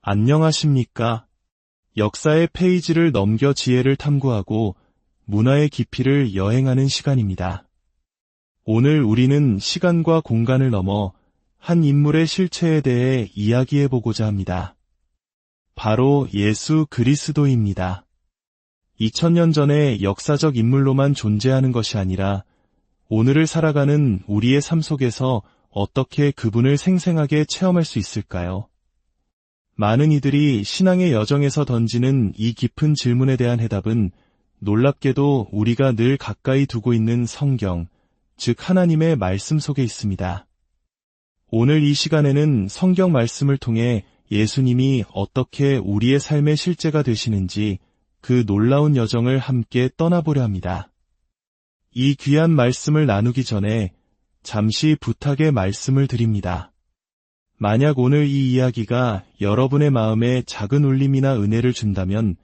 안녕하십니까? 역사의 페이지를 넘겨 지혜를 탐구하고 문화의 깊이를 여행하는 시간입니다. 오늘 우리는 시간과 공간을 넘어 한 인물의 실체에 대해 이야기해보고자 합니다. 바로 예수 그리스도입니다. 2000년 전의 역사적 인물로만 존재하는 것이 아니라 오늘을 살아가는 우리의 삶 속에서 어떻게 그분을 생생하게 체험할 수 있을까요? 많은 이들이 신앙의 여정에서 던지는 이 깊은 질문에 대한 해답은 놀랍게도 우리가 늘 가까이 두고 있는 성경, 즉 하나님의 말씀 속에 있습니다. 오늘 이 시간에는 성경 말씀을 통해 예수님이 어떻게 우리의 삶의 실제가 되시는지 그 놀라운 여정을 함께 떠나보려 합니다. 이 귀한 말씀을 나누기 전에 잠시 부탁의 말씀을 드립니다. 만약 오늘 이 이야기가 여러분의 마음에 작은 울림이나 은혜를 준다면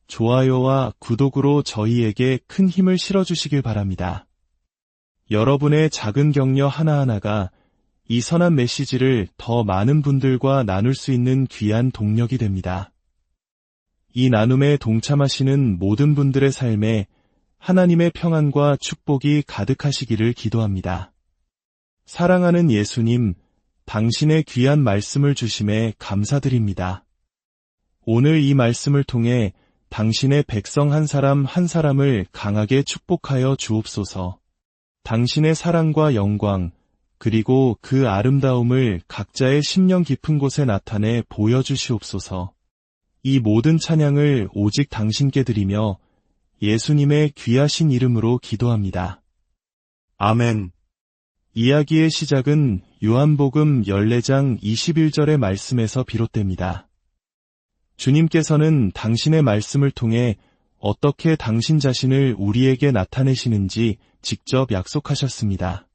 좋아요와 구독으로 저희에게 큰 힘을 실어주시길 바랍니다. 여러분의 작은 격려 하나하나가 이 선한 메시지를 더 많은 분들과 나눌 수 있는 귀한 동력이 됩니다. 이 나눔에 동참하시는 모든 분들의 삶에 하나님의 평안과 축복이 가득하시기를 기도합니다. 사랑하는 예수님, 당신의 귀한 말씀을 주심에 감사드립니다. 오늘 이 말씀을 통해 당신의 백성 한 사람 한 사람을 강하게 축복하여 주옵소서. 당신의 사랑과 영광, 그리고 그 아름다움을 각자의 심령 깊은 곳에 나타내 보여주시옵소서. 이 모든 찬양을 오직 당신께 드리며 예수님의 귀하신 이름으로 기도합니다. 아멘. 이야기의 시작은 요한복음 14장 21절의 말씀에서 비롯됩니다. 주님께서는 당신의 말씀을 통해 어떻게 당신 자신을 우리에게 나타내시는지 직접 약속하셨습니다.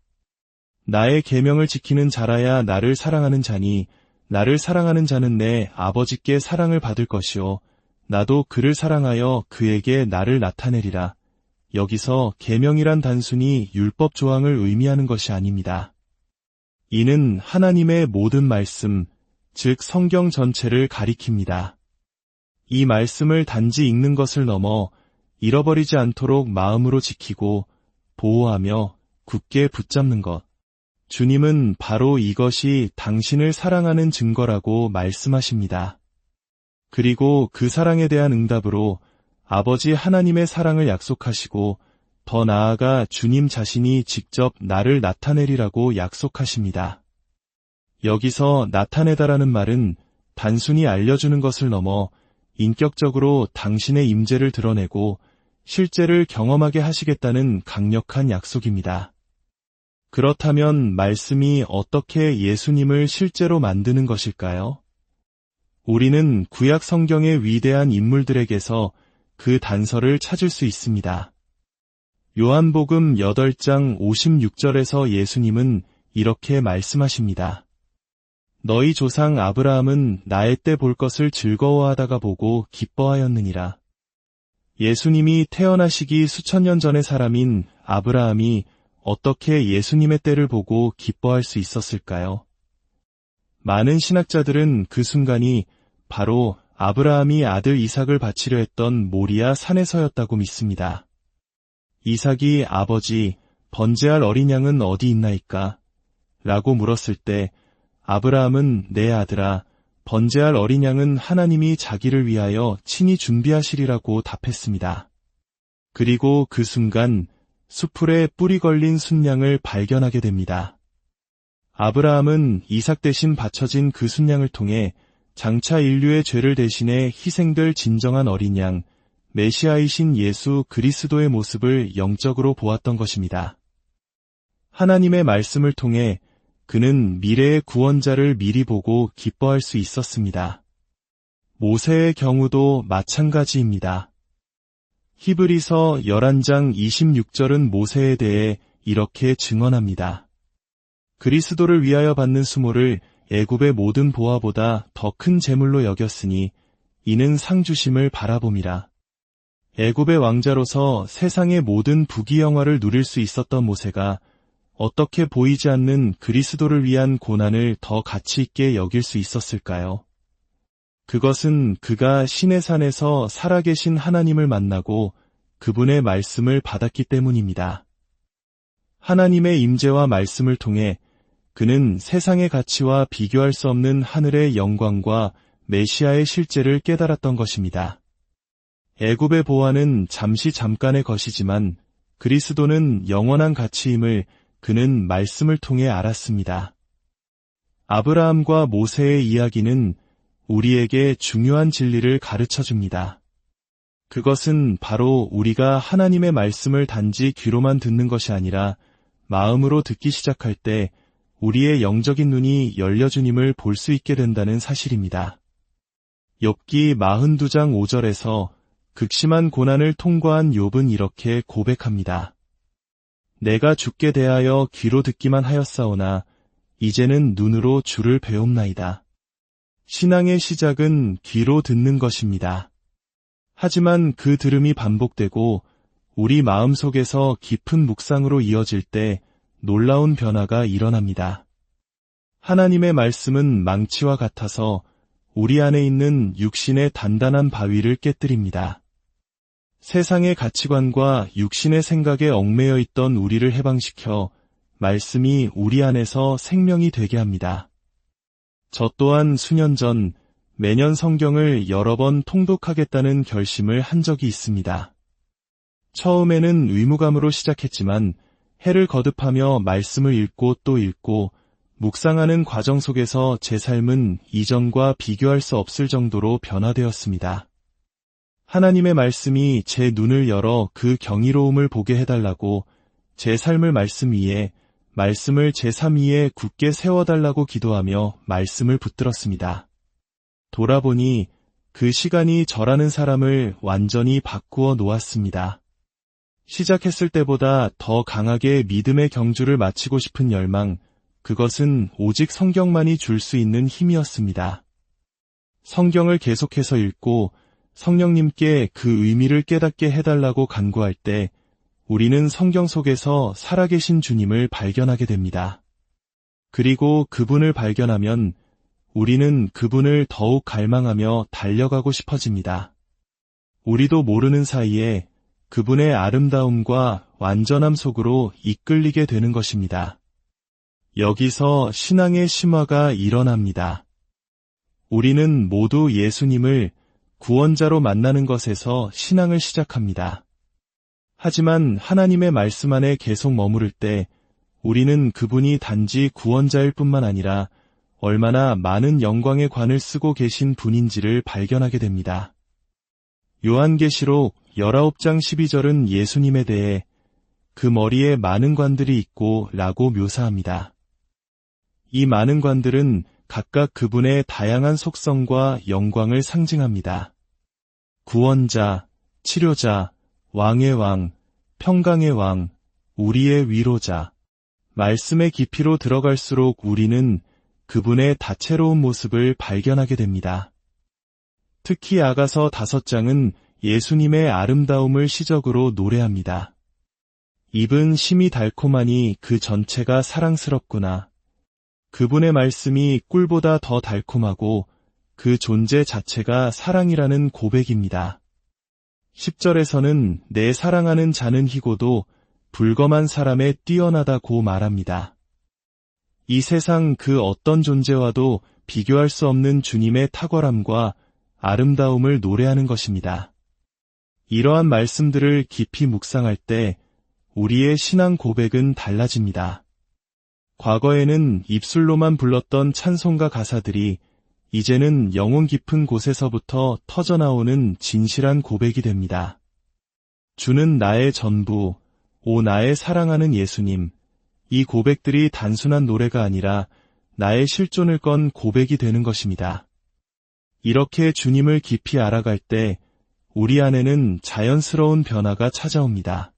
나의 계명을 지키는 자라야 나를 사랑하는 자니 나를 사랑하는 자는 내 아버지께 사랑을 받을 것이요 나도 그를 사랑하여 그에게 나를 나타내리라. 여기서 계명이란 단순히 율법 조항을 의미하는 것이 아닙니다. 이는 하나님의 모든 말씀, 즉 성경 전체를 가리킵니다. 이 말씀을 단지 읽는 것을 넘어 잃어버리지 않도록 마음으로 지키고 보호하며 굳게 붙잡는 것. 주님은 바로 이것이 당신을 사랑하는 증거라고 말씀하십니다. 그리고 그 사랑에 대한 응답으로 아버지 하나님의 사랑을 약속하시고 더 나아가 주님 자신이 직접 나를 나타내리라고 약속하십니다. 여기서 나타내다라는 말은 단순히 알려주는 것을 넘어 인격적으로 당신의 임재를 드러내고 실제를 경험하게 하시겠다는 강력한 약속입니다. 그렇다면 말씀이 어떻게 예수님을 실제로 만드는 것일까요? 우리는 구약 성경의 위대한 인물들에게서 그 단서를 찾을 수 있습니다. 요한복음 8장 56절에서 예수님은 이렇게 말씀하십니다. 너희 조상 아브라함은 나의 때 볼 것을 즐거워하다가 보고 기뻐하였느니라. 예수님이 태어나시기 수천 년 전의 사람인 아브라함이 어떻게 예수님의 때를 보고 기뻐할 수 있었을까요? 많은 신학자들은 그 순간이 바로 아브라함이 아들 이삭을 바치려 했던 모리아 산에서였다고 믿습니다. 이삭이 아버지, 번제할 어린 양은 어디 있나이까? 라고 물었을 때 아브라함은 내 아들아, 번제할 어린 양은 하나님이 자기를 위하여 친히 준비하시리라고 답했습니다. 그리고 그 순간 수풀에 뿌리 걸린 순양을 발견하게 됩니다. 아브라함은 이삭 대신 바쳐진 그 순양을 통해 장차 인류의 죄를 대신해 희생될 진정한 어린 양, 메시아이신 예수 그리스도의 모습을 영적으로 보았던 것입니다. 하나님의 말씀을 통해 그는 미래의 구원자를 미리 보고 기뻐할 수 있었습니다. 모세의 경우도 마찬가지입니다. 히브리서 11장 26절은 모세에 대해 이렇게 증언합니다. 그리스도를 위하여 받는 수모를 애굽의 모든 보화보다 더 큰 재물로 여겼으니 이는 상주심을 바라봄이라. 애굽의 왕자로서 세상의 모든 부귀영화를 누릴 수 있었던 모세가 어떻게 보이지 않는 그리스도를 위한 고난을 더 가치 있게 여길 수 있었을까요? 그것은 그가 시내산에서 살아계신 하나님을 만나고 그분의 말씀을 받았기 때문입니다. 하나님의 임재와 말씀을 통해 그는 세상의 가치와 비교할 수 없는 하늘의 영광과 메시아의 실제를 깨달았던 것입니다. 애굽의 보화는 잠깐의 것이지만 그리스도는 영원한 가치임을 그는 말씀을 통해 알았습니다. 아브라함과 모세의 이야기는 우리에게 중요한 진리를 가르쳐줍니다. 그것은 바로 우리가 하나님의 말씀을 단지 귀로만 듣는 것이 아니라 마음으로 듣기 시작할 때 우리의 영적인 눈이 열려주님을 볼 수 있게 된다는 사실입니다. 욥기 42장 5절에서 극심한 고난을 통과한 욥은 이렇게 고백합니다. 내가 주께 대하여 귀로 듣기만 하였사오나 이제는 눈으로 주를 배움나이다. 신앙의 시작은 귀로 듣는 것입니다. 하지만 그 들음이 반복되고 우리 마음속에서 깊은 묵상으로 이어질 때 놀라운 변화가 일어납니다. 하나님의 말씀은 망치와 같아서 우리 안에 있는 육신의 단단한 바위를 깨뜨립니다. 세상의 가치관과 육신의 생각에 얽매여 있던 우리를 해방시켜 말씀이 우리 안에서 생명이 되게 합니다. 저 또한 수년 전 매년 성경을 여러 번 통독하겠다는 결심을 한 적이 있습니다. 처음에는 의무감으로 시작했지만 해를 거듭하며 말씀을 읽고 또 읽고 묵상하는 과정 속에서 제 삶은 이전과 비교할 수 없을 정도로 변화되었습니다. 하나님의 말씀이 제 눈을 열어 그 경이로움을 보게 해달라고 제 삶을 말씀 위에, 말씀을 제 삶 위에 굳게 세워달라고 기도하며 말씀을 붙들었습니다. 돌아보니 그 시간이 저라는 사람을 완전히 바꾸어 놓았습니다. 시작했을 때보다 더 강하게 믿음의 경주를 마치고 싶은 열망, 그것은 오직 성경만이 줄 수 있는 힘이었습니다. 성경을 계속해서 읽고 성령님께 그 의미를 깨닫게 해달라고 간구할 때 우리는 성경 속에서 살아계신 주님을 발견하게 됩니다. 그리고 그분을 발견하면 우리는 그분을 더욱 갈망하며 달려가고 싶어집니다. 우리도 모르는 사이에 그분의 아름다움과 완전함 속으로 이끌리게 되는 것입니다. 여기서 신앙의 심화가 일어납니다. 우리는 모두 예수님을 구원자로 만나는 것에서 신앙을 시작합니다. 하지만 하나님의 말씀 안에 계속 머무를 때 우리는 그분이 단지 구원자일 뿐만 아니라 얼마나 많은 영광의 관을 쓰고 계신 분인지를 발견하게 됩니다. 요한계시록 19장 12절은 예수님에 대해 그 머리에 많은 관들이 있고 라고 묘사합니다. 이 많은 관들은 각각 그분의 다양한 속성과 영광을 상징합니다. 구원자, 치료자, 왕의 왕, 평강의 왕, 우리의 위로자. 말씀의 깊이로 들어갈수록 우리는 그분의 다채로운 모습을 발견하게 됩니다. 특히 아가서 5장은 예수님의 아름다움을 시적으로 노래합니다. 입은 심이 달콤하니 그 전체가 사랑스럽구나. 그분의 말씀이 꿀보다 더 달콤하고 그 존재 자체가 사랑이라는 고백입니다. 10절에서는 내 사랑하는 자는 희고도 불검한 사람에 뛰어나다고 말합니다. 이 세상 그 어떤 존재와도 비교할 수 없는 주님의 탁월함과 아름다움을 노래하는 것입니다. 이러한 말씀들을 깊이 묵상할 때 우리의 신앙 고백은 달라집니다. 과거에는 입술로만 불렀던 찬송가 가사들이 이제는 영혼 깊은 곳에서부터 터져나오는 진실한 고백이 됩니다. 주는 나의 전부, 오 나의 사랑하는 예수님. 이 고백들이 단순한 노래가 아니라 나의 실존을 건 고백이 되는 것입니다. 이렇게 주님을 깊이 알아갈 때 우리 안에는 자연스러운 변화가 찾아옵니다.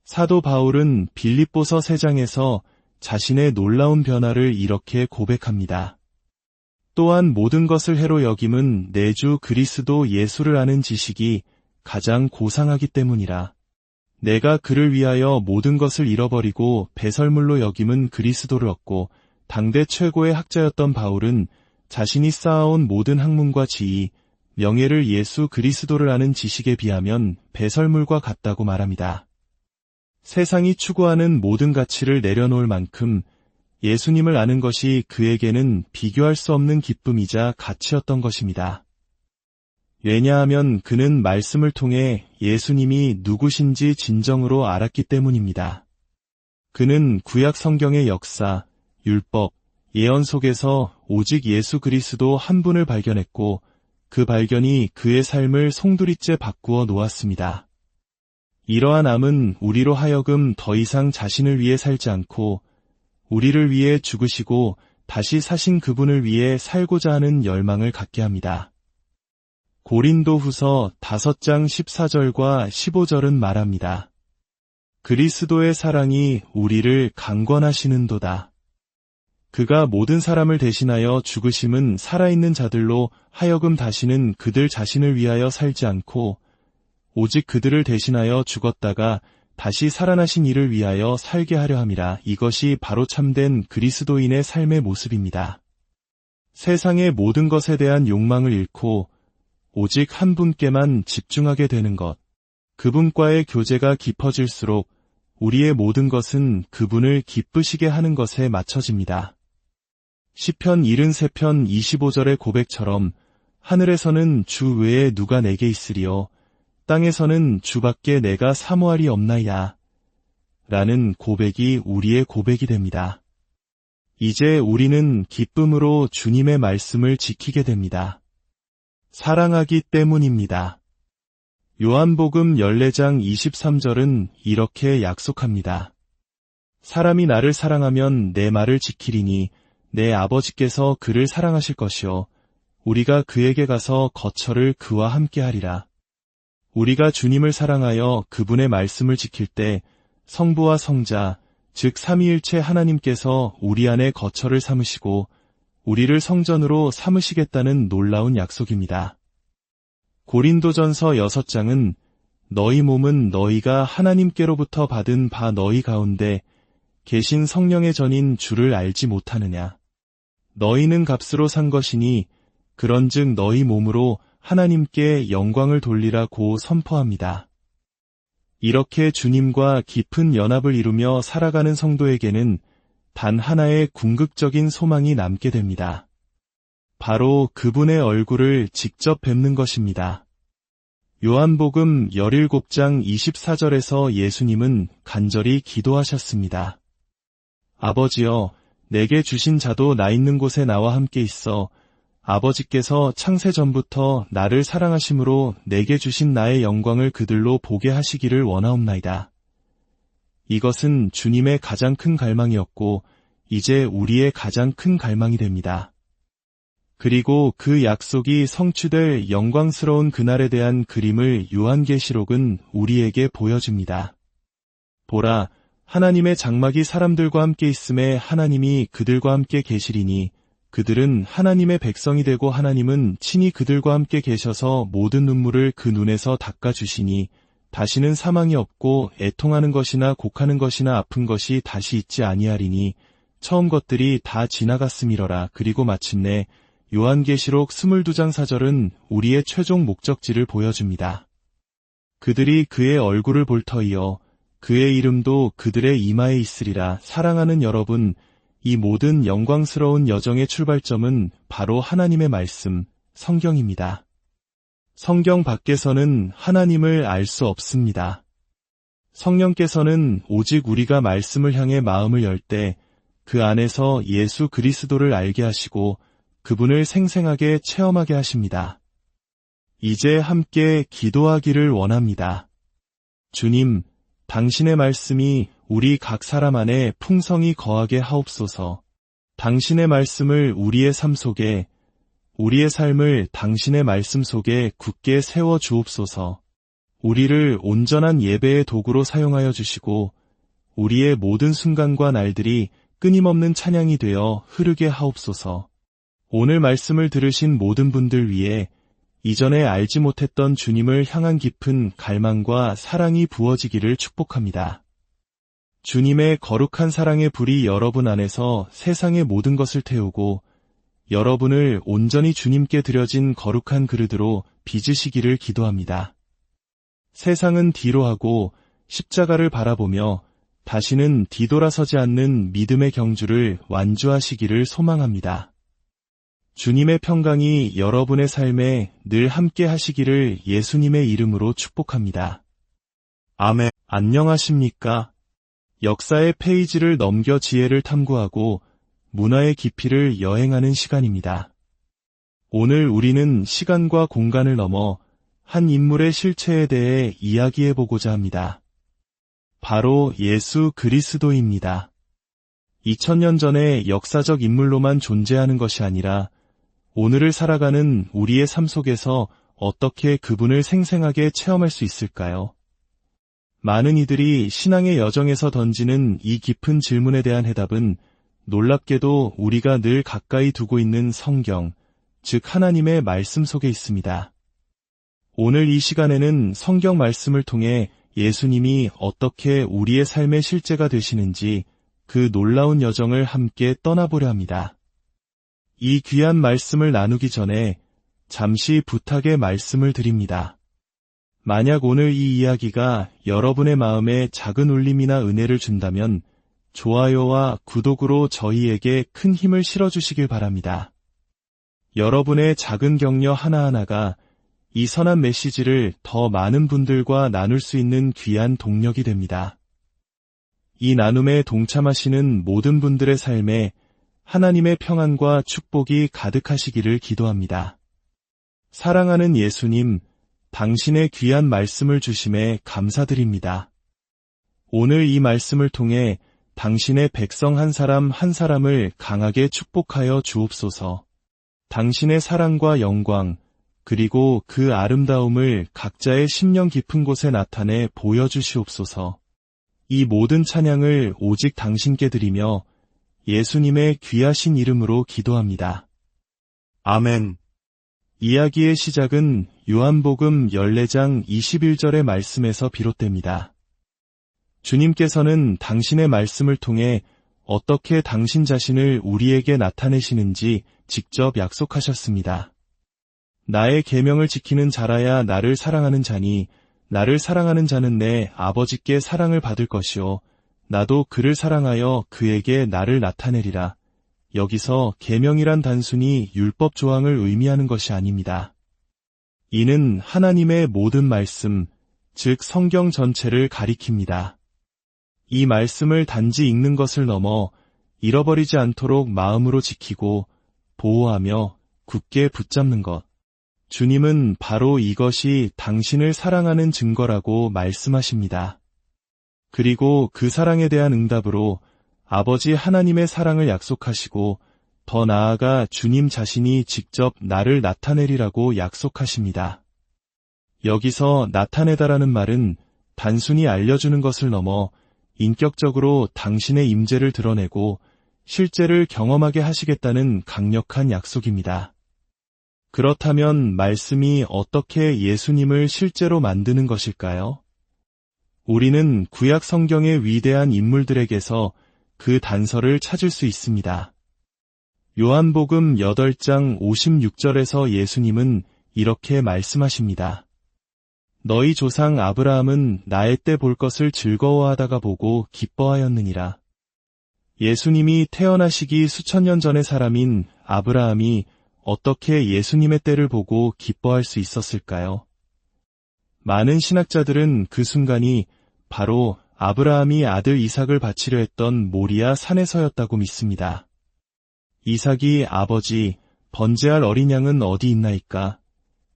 사도 바울은 빌립보서 3장에서 자신의 놀라운 변화를 이렇게 고백합니다. 또한 모든 것을 해로 여김은 내 주 그리스도 예수를 아는 지식이 가장 고상하기 때문이라. 내가 그를 위하여 모든 것을 잃어버리고 배설물로 여김은 그리스도를 얻고, 당대 최고의 학자였던 바울은 자신이 쌓아온 모든 학문과 지위, 명예를 예수 그리스도를 아는 지식에 비하면 배설물과 같다고 말합니다. 세상이 추구하는 모든 가치를 내려놓을 만큼 예수님을 아는 것이 그에게는 비교할 수 없는 기쁨이자 가치였던 것입니다. 왜냐하면 그는 말씀을 통해 예수님이 누구신지 진정으로 알았기 때문입니다. 그는 구약 성경의 역사, 율법, 예언 속에서 오직 예수 그리스도 한 분을 발견했고 그 발견이 그의 삶을 송두리째 바꾸어 놓았습니다. 이러한 암은 우리로 하여금 더 이상 자신을 위해 살지 않고 우리를 위해 죽으시고 다시 사신 그분을 위해 살고자 하는 열망을 갖게 합니다. 고린도후서 5장 14절과 15절은 말합니다. 그리스도의 사랑이 우리를 강권하시는도다. 그가 모든 사람을 대신하여 죽으심은 살아있는 자들로 하여금 다시는 그들 자신을 위하여 살지 않고 오직 그들을 대신하여 죽었다가 다시 살아나신 이를 위하여 살게 하려 함이라. 이것이 바로 참된 그리스도인의 삶의 모습입니다. 세상의 모든 것에 대한 욕망을 잃고 오직 한 분께만 집중하게 되는 것. 그분과의 교제가 깊어질수록 우리의 모든 것은 그분을 기쁘시게 하는 것에 맞춰집니다. 시편 73편 25절의 고백처럼 하늘에서는 주 외에 누가 내게 있으리요 땅에서는 주밖에 내가 사모할이 없나이다 라는 고백이 우리의 고백이 됩니다. 이제 우리는 기쁨으로 주님의 말씀을 지키게 됩니다. 사랑하기 때문입니다. 요한복음 14장 23절은 이렇게 약속합니다. 사람이 나를 사랑하면 내 말을 지키리니 내 아버지께서 그를 사랑하실 것이요 우리가 그에게 가서 거처를 그와 함께 하리라. 우리가 주님을 사랑하여 그분의 말씀을 지킬 때 성부와 성자, 즉 삼위일체 하나님께서 우리 안에 거처를 삼으시고 우리를 성전으로 삼으시겠다는 놀라운 약속입니다. 고린도전서 6장은 너희 몸은 너희가 하나님께로부터 받은 바 너희 가운데 계신 성령의 전인 주를 알지 못하느냐. 너희는 값으로 산 것이니 그런즉 너희 몸으로 하나님께 영광을 돌리라고 선포합니다. 이렇게 주님과 깊은 연합을 이루며 살아가는 성도에게는 단 하나의 궁극적인 소망이 남게 됩니다. 바로 그분의 얼굴을 직접 뵙는 것입니다. 요한복음 17장 24절에서 예수님은 간절히 기도하셨습니다. 아버지여, 내게 주신 자도 나 있는 곳에 나와 함께 있어 아버지께서 창세 전부터 나를 사랑하심으로 내게 주신 나의 영광을 그들로 보게 하시기를 원하옵나이다. 이것은 주님의 가장 큰 갈망이었고 이제 우리의 가장 큰 갈망이 됩니다. 그리고 그 약속이 성취될 영광스러운 그날에 대한 그림을 요한계시록은 우리에게 보여줍니다. 보라, 하나님의 장막이 사람들과 함께 있음에 하나님이 그들과 함께 계시리니 그들은 하나님의 백성이 되고 하나님은 친히 그들과 함께 계셔서 모든 눈물을 그 눈에서 닦아주시니 다시는 사망이 없고 애통하는 것이나 곡하는 것이나 아픈 것이 다시 있지 아니하리니 처음 것들이 다 지나갔음이러라. 그리고 마침내 요한계시록 22장 4절은 우리의 최종 목적지를 보여줍니다. 그들이 그의 얼굴을 볼 터이요 그의 이름도 그들의 이마에 있으리라. 사랑하는 여러분, 이 모든 영광스러운 여정의 출발점은 바로 하나님의 말씀, 성경입니다. 성경 밖에서는 하나님을 알 수 없습니다. 성령께서는 오직 우리가 말씀을 향해 마음을 열 때 그 안에서 예수 그리스도를 알게 하시고 그분을 생생하게 체험하게 하십니다. 이제 함께 기도하기를 원합니다. 주님, 당신의 말씀이 우리 각 사람 안에 풍성히 거하게 하옵소서. 당신의 말씀을 우리의 삶 속에, 우리의 삶을 당신의 말씀 속에 굳게 세워 주옵소서. 우리를 온전한 예배의 도구로 사용하여 주시고 우리의 모든 순간과 날들이 끊임없는 찬양이 되어 흐르게 하옵소서. 오늘 말씀을 들으신 모든 분들 위해 이전에 알지 못했던 주님을 향한 깊은 갈망과 사랑이 부어지기를 축복합니다. 주님의 거룩한 사랑의 불이 여러분 안에서 세상의 모든 것을 태우고 여러분을 온전히 주님께 드려진 거룩한 그릇으로 빚으시기를 기도합니다. 세상은 뒤로 하고 십자가를 바라보며 다시는 뒤돌아서지 않는 믿음의 경주를 완주하시기를 소망합니다. 주님의 평강이 여러분의 삶에 늘 함께 하시기를 예수님의 이름으로 축복합니다. 아멘. 안녕하십니까? 역사의 페이지를 넘겨 지혜를 탐구하고 문화의 깊이를 여행하는 시간입니다. 오늘 우리는 시간과 공간을 넘어 한 인물의 실체에 대해 이야기해보고자 합니다. 바로 예수 그리스도입니다. 2000년 전의 역사적 인물로만 존재하는 것이 아니라 오늘을 살아가는 우리의 삶 속에서 어떻게 그분을 생생하게 체험할 수 있을까요? 많은 이들이 신앙의 여정에서 던지는 이 깊은 질문에 대한 해답은 놀랍게도 우리가 늘 가까이 두고 있는 성경, 즉 하나님의 말씀 속에 있습니다. 오늘 이 시간에는 성경 말씀을 통해 예수님이 어떻게 우리의 삶의 실제가 되시는지 그 놀라운 여정을 함께 떠나보려 합니다. 이 귀한 말씀을 나누기 전에 잠시 부탁의 말씀을 드립니다. 만약 오늘 이 이야기가 여러분의 마음에 작은 울림이나 은혜를 준다면 좋아요와 구독으로 저희에게 큰 힘을 실어주시길 바랍니다. 여러분의 작은 격려 하나하나가 이 선한 메시지를 더 많은 분들과 나눌 수 있는 귀한 동력이 됩니다. 이 나눔에 동참하시는 모든 분들의 삶에 하나님의 평안과 축복이 가득하시기를 기도합니다. 사랑하는 예수님, 당신의 귀한 말씀을 주심에 감사드립니다. 오늘 이 말씀을 통해 당신의 백성 한 사람 한 사람을 강하게 축복하여 주옵소서. 당신의 사랑과 영광, 그리고 그 아름다움을 각자의 심령 깊은 곳에 나타내 보여주시옵소서. 이 모든 찬양을 오직 당신께 드리며 예수님의 귀하신 이름으로 기도합니다. 아멘. 이야기의 시작은 요한복음 14장 21절의 말씀에서 비롯됩니다. 주님께서는 당신의 말씀을 통해 어떻게 당신 자신을 우리에게 나타내시는지 직접 약속하셨습니다. 나의 계명을 지키는 자라야 나를 사랑하는 자니 나를 사랑하는 자는 내 아버지께 사랑을 받을 것이요 나도 그를 사랑하여 그에게 나를 나타내리라. 여기서 계명이란 단순히 율법 조항을 의미하는 것이 아닙니다. 이는 하나님의 모든 말씀, 즉 성경 전체를 가리킵니다. 이 말씀을 단지 읽는 것을 넘어 잃어버리지 않도록 마음으로 지키고 보호하며 굳게 붙잡는 것. 주님은 바로 이것이 당신을 사랑하는 증거라고 말씀하십니다. 그리고 그 사랑에 대한 응답으로 아버지 하나님의 사랑을 약속하시고 더 나아가 주님 자신이 직접 나를 나타내리라고 약속하십니다. 여기서 나타내다라는 말은 단순히 알려주는 것을 넘어 인격적으로 당신의 임재를 드러내고 실제를 경험하게 하시겠다는 강력한 약속입니다. 그렇다면 말씀이 어떻게 예수님을 실제로 만드는 것일까요? 우리는 구약 성경의 위대한 인물들에게서 그 단서를 찾을 수 있습니다. 요한복음 8장 56절에서 예수님은 이렇게 말씀하십니다. 너희 조상 아브라함은 나의 때 볼 것을 즐거워하다가 보고 기뻐하였느니라. 예수님이 태어나시기 수천 년 전의 사람인 아브라함이 어떻게 예수님의 때를 보고 기뻐할 수 있었을까요? 많은 신학자들은 그 순간이 바로 아브라함이 아들 이삭을 바치려 했던 모리아 산에서였다고 믿습니다. 이삭이 아버지, 번제할 어린 양은 어디 있나이까?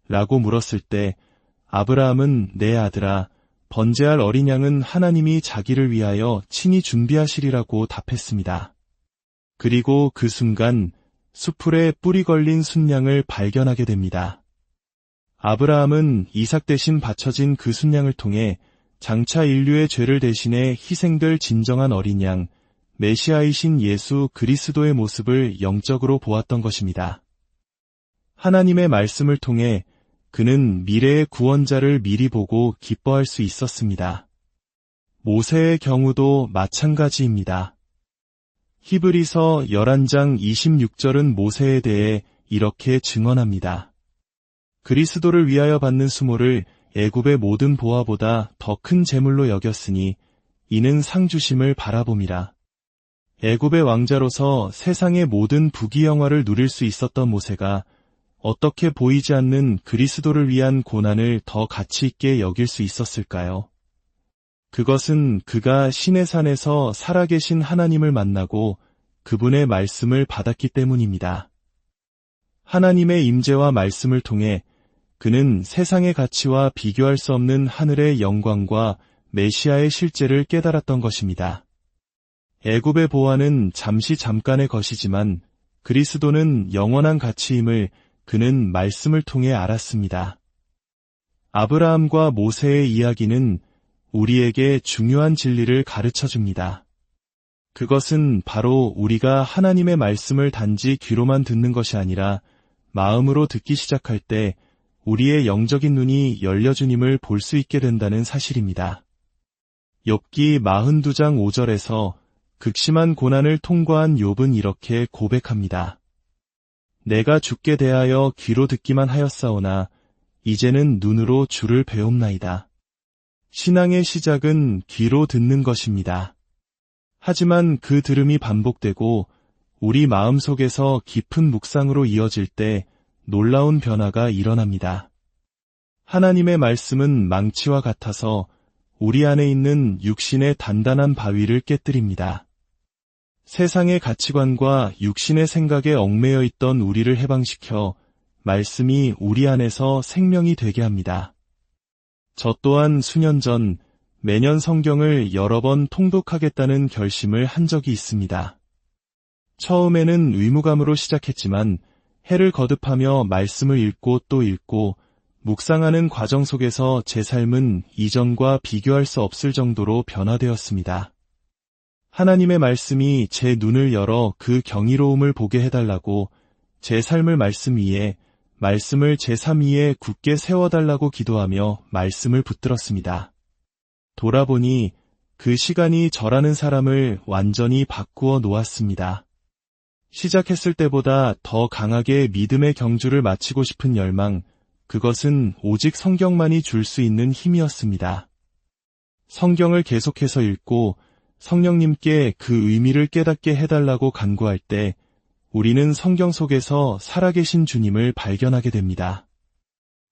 라고 물었을 때 아브라함은 내 아들아, 번제할 어린 양은 하나님이 자기를 위하여 친히 준비하시리라고 답했습니다. 그리고 그 순간 수풀에 뿌리 걸린 순양을 발견하게 됩니다. 아브라함은 이삭 대신 바쳐진 그 순양을 통해 장차 인류의 죄를 대신해 희생될 진정한 어린 양, 메시아이신 예수 그리스도의 모습을 영적으로 보았던 것입니다. 하나님의 말씀을 통해 그는 미래의 구원자를 미리 보고 기뻐할 수 있었습니다. 모세의 경우도 마찬가지입니다. 히브리서 11장 26절은 모세에 대해 이렇게 증언합니다. 그리스도를 위하여 받는 수모를 애굽의 모든 보화보다 더 큰 재물로 여겼으니 이는 상 주심을 바라봄이라. 애굽의 왕자로서 세상의 모든 부귀영화를 누릴 수 있었던 모세가 어떻게 보이지 않는 그리스도를 위한 고난을 더 가치 있게 여길 수 있었을까요? 그것은 그가 시내산에서 살아계신 하나님을 만나고 그분의 말씀을 받았기 때문입니다. 하나님의 임재와 말씀을 통해 그는 세상의 가치와 비교할 수 없는 하늘의 영광과 메시아의 실제를 깨달았던 것입니다. 애굽의 보화는 잠깐의 것이지만 그리스도는 영원한 가치임을 그는 말씀을 통해 알았습니다. 아브라함과 모세의 이야기는 우리에게 중요한 진리를 가르쳐줍니다. 그것은 바로 우리가 하나님의 말씀을 단지 귀로만 듣는 것이 아니라 마음으로 듣기 시작할 때 우리의 영적인 눈이 열려주님을 볼 수 있게 된다는 사실입니다. 욥기 42장 5절에서 극심한 고난을 통과한 욥은 이렇게 고백합니다. 내가 주께 대하여 귀로 듣기만 하였사오나 이제는 눈으로 주를 배움나이다. 신앙의 시작은 귀로 듣는 것입니다. 하지만 그 들음이 반복되고 우리 마음속에서 깊은 묵상으로 이어질 때 놀라운 변화가 일어납니다. 하나님의 말씀은 망치와 같아서 우리 안에 있는 육신의 단단한 바위를 깨뜨립니다. 세상의 가치관과 육신의 생각에 얽매여 있던 우리를 해방시켜 말씀이 우리 안에서 생명이 되게 합니다. 저 또한 수년 전 매년 성경을 여러 번 통독하겠다는 결심을 한 적이 있습니다. 처음에는 의무감으로 시작했지만 해를 거듭하며 말씀을 읽고 또 읽고 묵상하는 과정 속에서 제 삶은 이전과 비교할 수 없을 정도로 변화되었습니다. 하나님의 말씀이 제 눈을 열어 그 경이로움을 보게 해달라고 제 삶을 말씀 위에, 말씀을 제 삶 위에 굳게 세워달라고 기도하며 말씀을 붙들었습니다. 돌아보니 그 시간이 저라는 사람을 완전히 바꾸어 놓았습니다. 시작했을 때보다 더 강하게 믿음의 경주를 마치고 싶은 열망, 그것은 오직 성경만이 줄 수 있는 힘이었습니다. 성경을 계속해서 읽고 성령님께 그 의미를 깨닫게 해달라고 간구할 때 우리는 성경 속에서 살아계신 주님을 발견하게 됩니다.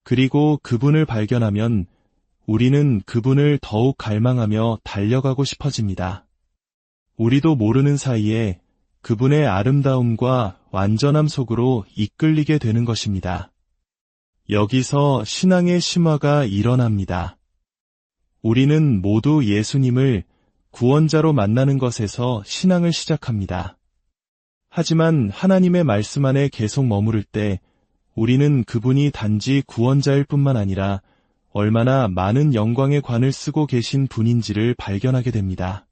그리고 그분을 발견하면 우리는 그분을 더욱 갈망하며 달려가고 싶어집니다. 우리도 모르는 사이에 그분의 아름다움과 완전함 속으로 이끌리게 되는 것입니다. 여기서 신앙의 심화가 일어납니다. 우리는 모두 예수님을 구원자로 만나는 것에서 신앙을 시작합니다. 하지만 하나님의 말씀 안에 계속 머무를 때 우리는 그분이 단지 구원자일 뿐만 아니라 얼마나 많은 영광의 관을 쓰고 계신 분인지를 발견하게 됩니다.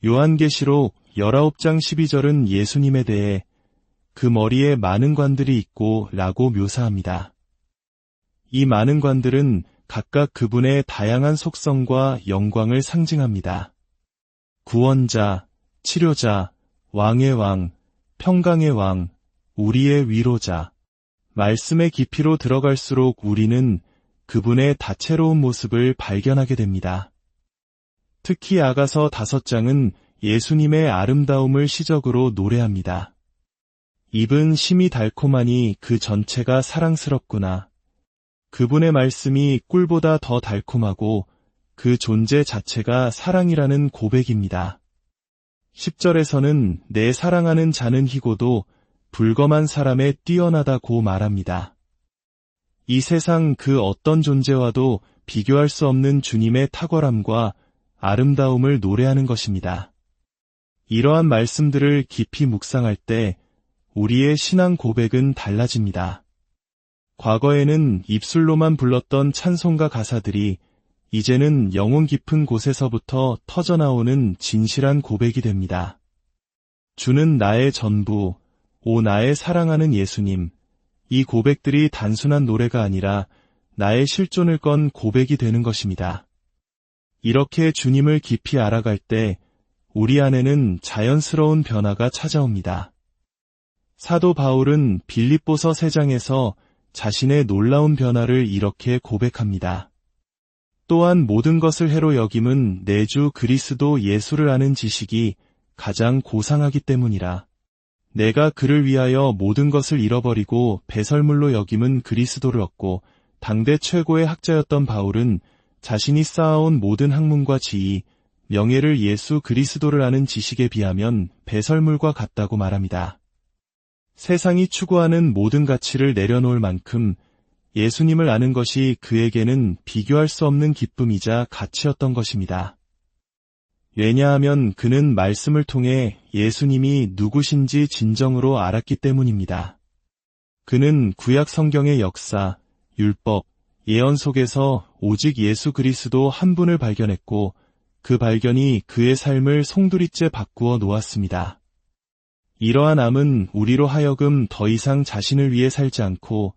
요한계시록 19장 12절은 예수님에 대해 그 머리에 많은 관들이 있고 라고 묘사합니다. 이 많은 관들은 각각 그분의 다양한 속성과 영광을 상징합니다. 구원자, 치료자, 왕의 왕, 평강의 왕, 우리의 위로자. 말씀의 깊이로 들어갈수록 우리는 그분의 다채로운 모습을 발견하게 됩니다. 특히 아가서 5장은 예수님의 아름다움을 시적으로 노래합니다. 입은 심이 달콤하니 그 전체가 사랑스럽구나. 그분의 말씀이 꿀보다 더 달콤하고 그 존재 자체가 사랑이라는 고백입니다. 10절에서는 내 사랑하는 자는 희고도 불검한 사람에 뛰어나다고 말합니다. 이 세상 그 어떤 존재와도 비교할 수 없는 주님의 탁월함과 아름다움을 노래하는 것입니다. 이러한 말씀들을 깊이 묵상할 때 우리의 신앙 고백은 달라집니다. 과거에는 입술로만 불렀던 찬송가 가사들이 이제는 영혼 깊은 곳에서부터 터져나오는 진실한 고백이 됩니다. 주는 나의 전부, 오 나의 사랑하는 예수님. 이 고백들이 단순한 노래가 아니라 나의 실존을 건 고백이 되는 것입니다. 이렇게 주님을 깊이 알아갈 때 우리 안에는 자연스러운 변화가 찾아옵니다. 사도 바울은 빌립보서 3장에서 자신의 놀라운 변화를 이렇게 고백합니다. 또한 모든 것을 해로 여김은 내 주 그리스도 예수를 아는 지식이 가장 고상하기 때문이라. 내가 그를 위하여 모든 것을 잃어버리고 배설물로 여김은 그리스도를 얻고, 당대 최고의 학자였던 바울은 자신이 쌓아온 모든 학문과 지위, 명예를 예수 그리스도를 아는 지식에 비하면 배설물과 같다고 말합니다. 세상이 추구하는 모든 가치를 내려놓을 만큼 예수님을 아는 것이 그에게는 비교할 수 없는 기쁨이자 가치였던 것입니다. 왜냐하면 그는 말씀을 통해 예수님이 누구신지 진정으로 알았기 때문입니다. 그는 구약 성경의 역사, 율법, 예언 속에서 오직 예수 그리스도 한 분을 발견했고, 그 발견이 그의 삶을 송두리째 바꾸어 놓았습니다. 이러한 암은 우리로 하여금 더 이상 자신을 위해 살지 않고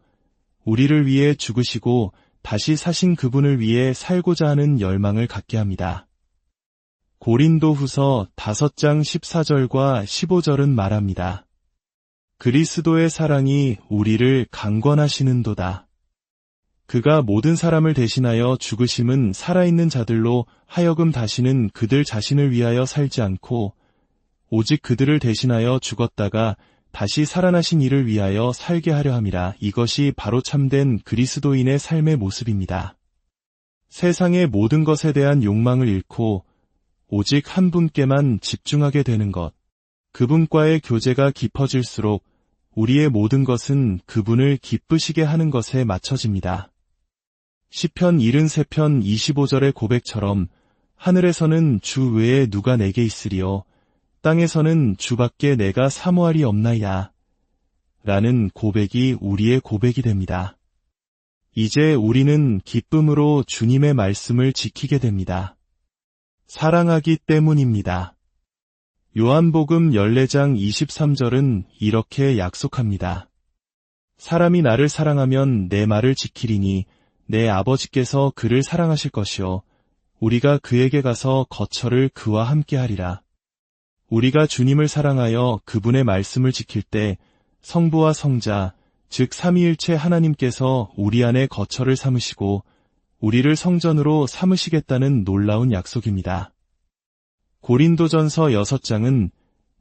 우리를 위해 죽으시고 다시 사신 그분을 위해 살고자 하는 열망을 갖게 합니다. 고린도후서 5장 14절과 15절은 말합니다. 그리스도의 사랑이 우리를 강권하시는도다. 그가 모든 사람을 대신하여 죽으심은 살아있는 자들로 하여금 다시는 그들 자신을 위하여 살지 않고 오직 그들을 대신하여 죽었다가 다시 살아나신 이를 위하여 살게 하려 함이라. 이것이 바로 참된 그리스도인의 삶의 모습입니다. 세상의 모든 것에 대한 욕망을 잃고 오직 한 분께만 집중하게 되는 것, 그분과의 교제가 깊어질수록 우리의 모든 것은 그분을 기쁘시게 하는 것에 맞춰집니다. 시편 73편 25절의 고백처럼 하늘에서는 주 외에 누가 내게 있으리요, 땅에서는 주밖에 내가 사모할이 없나이다 라는 고백이 우리의 고백이 됩니다. 이제 우리는 기쁨으로 주님의 말씀을 지키게 됩니다. 사랑하기 때문입니다. 요한복음 14장 23절은 이렇게 약속합니다. 사람이 나를 사랑하면 내 말을 지키리니 내 아버지께서 그를 사랑하실 것이요 우리가 그에게 가서 거처를 그와 함께 하리라. 우리가 주님을 사랑하여 그분의 말씀을 지킬 때 성부와 성자, 즉 삼위일체 하나님께서 우리 안에 거처를 삼으시고 우리를 성전으로 삼으시겠다는 놀라운 약속입니다. 고린도전서 6장은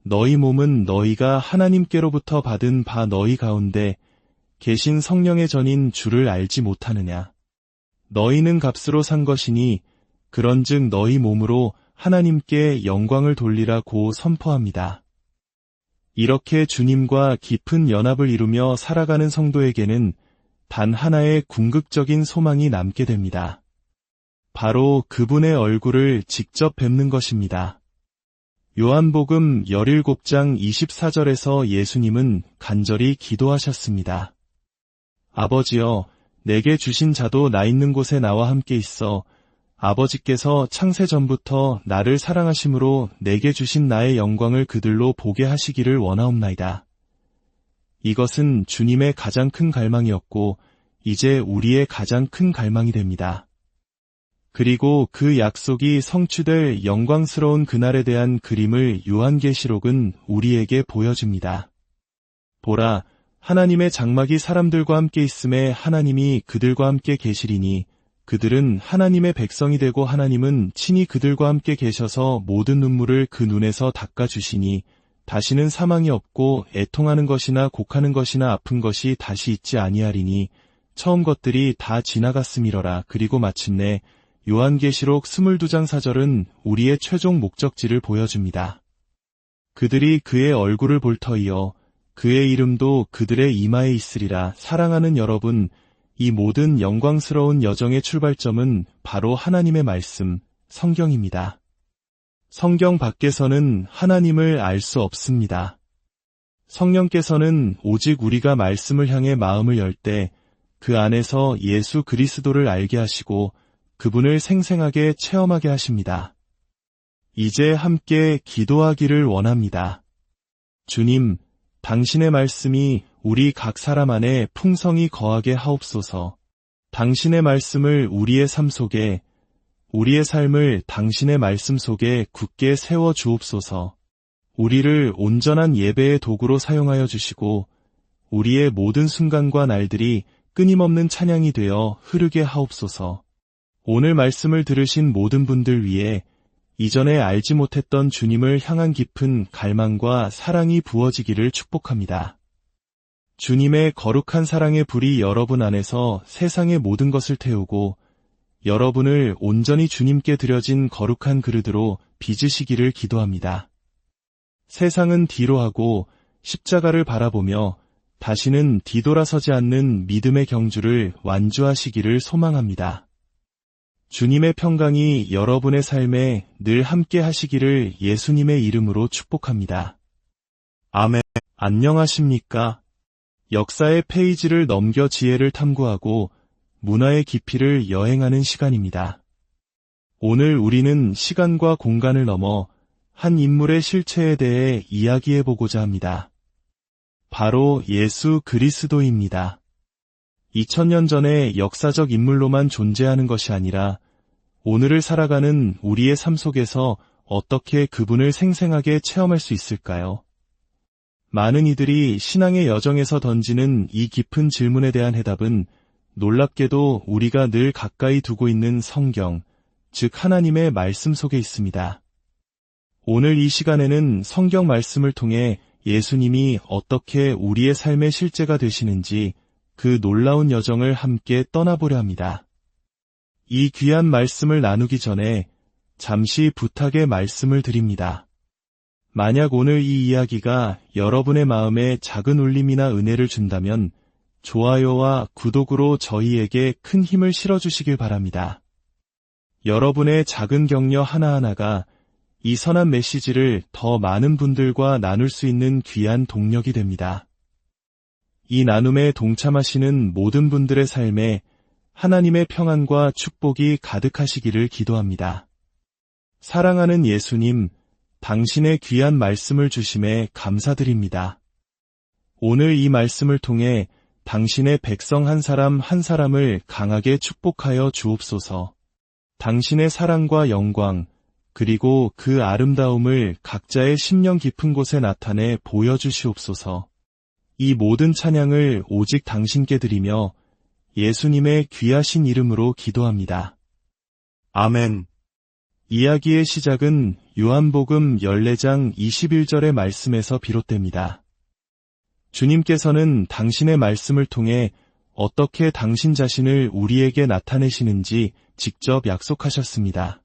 너희 몸은 너희가 하나님께로부터 받은 바 너희 가운데 계신 성령의 전인 주를 알지 못하느냐. 너희는 값으로 산 것이니 그런즉 너희 몸으로 하나님께 영광을 돌리라고 선포합니다. 이렇게 주님과 깊은 연합을 이루며 살아가는 성도에게는 단 하나의 궁극적인 소망이 남게 됩니다. 바로 그분의 얼굴을 직접 뵙는 것입니다. 요한복음 17장 24절에서 예수님은 간절히 기도하셨습니다. 아버지여, 내게 주신 자도 나 있는 곳에 나와 함께 있어 아버지께서 창세 전부터 나를 사랑하심으로 내게 주신 나의 영광을 그들로 보게 하시기를 원하옵나이다. 이것은 주님의 가장 큰 갈망이었고 이제 우리의 가장 큰 갈망이 됩니다. 그리고 그 약속이 성취될 영광스러운 그날에 대한 그림을 요한계시록은 우리에게 보여줍니다. 보라, 하나님의 장막이 사람들과 함께 있음에 하나님이 그들과 함께 계시리니 그들은 하나님의 백성이 되고 하나님은 친히 그들과 함께 계셔서 모든 눈물을 그 눈에서 닦아주시니 다시는 사망이 없고 애통하는 것이나 곡하는 것이나 아픈 것이 다시 있지 아니하리니 처음 것들이 다 지나갔음이러라. 그리고 마침내 요한계시록 22장 4절은 우리의 최종 목적지를 보여줍니다. 그들이 그의 얼굴을 볼 터이요 그의 이름도 그들의 이마에 있으리라. 사랑하는 여러분, 이 모든 영광스러운 여정의 출발점은 바로 하나님의 말씀, 성경입니다. 성경 밖에서는 하나님을 알 수 없습니다. 성령께서는 오직 우리가 말씀을 향해 마음을 열 때 그 안에서 예수 그리스도를 알게 하시고 그분을 생생하게 체험하게 하십니다. 이제 함께 기도하기를 원합니다. 주님, 당신의 말씀이 우리 각 사람 안에 풍성히 거하게 하옵소서. 당신의 말씀을 우리의 삶 속에 우리의 삶을 당신의 말씀 속에 굳게 세워 주옵소서. 우리를 온전한 예배의 도구로 사용하여 주시고 우리의 모든 순간과 날들이 끊임없는 찬양이 되어 흐르게 하옵소서. 오늘 말씀을 들으신 모든 분들 위해 이전에 알지 못했던 주님을 향한 깊은 갈망과 사랑이 부어지기를 축복합니다. 주님의 거룩한 사랑의 불이 여러분 안에서 세상의 모든 것을 태우고 여러분을 온전히 주님께 드려진 거룩한 그릇으로 빚으시기를 기도합니다. 세상은 뒤로 하고 십자가를 바라보며 다시는 뒤돌아서지 않는 믿음의 경주를 완주하시기를 소망합니다. 주님의 평강이 여러분의 삶에 늘 함께 하시기를 예수님의 이름으로 축복합니다. 아멘. 안녕하십니까? 역사의 페이지를 넘겨 지혜를 탐구하고 문화의 깊이를 여행하는 시간입니다. 오늘 우리는 시간과 공간을 넘어 한 인물의 실체에 대해 이야기해보고자 합니다. 바로 예수 그리스도입니다. 2000년 전의 역사적 인물로만 존재하는 것이 아니라 오늘을 살아가는 우리의 삶 속에서 어떻게 그분을 생생하게 체험할 수 있을까요? 많은 이들이 신앙의 여정에서 던지는 이 깊은 질문에 대한 해답은 놀랍게도 우리가 늘 가까이 두고 있는 성경, 즉 하나님의 말씀 속에 있습니다. 오늘 이 시간에는 성경 말씀을 통해 예수님이 어떻게 우리의 삶의 실제가 되시는지 그 놀라운 여정을 함께 떠나보려 합니다. 이 귀한 말씀을 나누기 전에 잠시 부탁의 말씀을 드립니다. 만약 오늘 이 이야기가 여러분의 마음에 작은 울림이나 은혜를 준다면 좋아요와 구독으로 저희에게 큰 힘을 실어주시길 바랍니다. 여러분의 작은 격려 하나하나가 이 선한 메시지를 더 많은 분들과 나눌 수 있는 귀한 동력이 됩니다. 이 나눔에 동참하시는 모든 분들의 삶에 하나님의 평안과 축복이 가득하시기를 기도합니다. 사랑하는 예수님, 당신의 귀한 말씀을 주심에 감사드립니다. 오늘 이 말씀을 통해 당신의 백성 한 사람 한 사람을 강하게 축복하여 주옵소서. 당신의 사랑과 영광, 그리고 그 아름다움을 각자의 심령 깊은 곳에 나타내 보여주시옵소서. 이 모든 찬양을 오직 당신께 드리며 예수님의 귀하신 이름으로 기도합니다. 아멘. 이야기의 시작은 요한복음 14장 21절의 말씀에서 비롯됩니다. 주님께서는 당신의 말씀을 통해 어떻게 당신 자신을 우리에게 나타내시는지 직접 약속하셨습니다.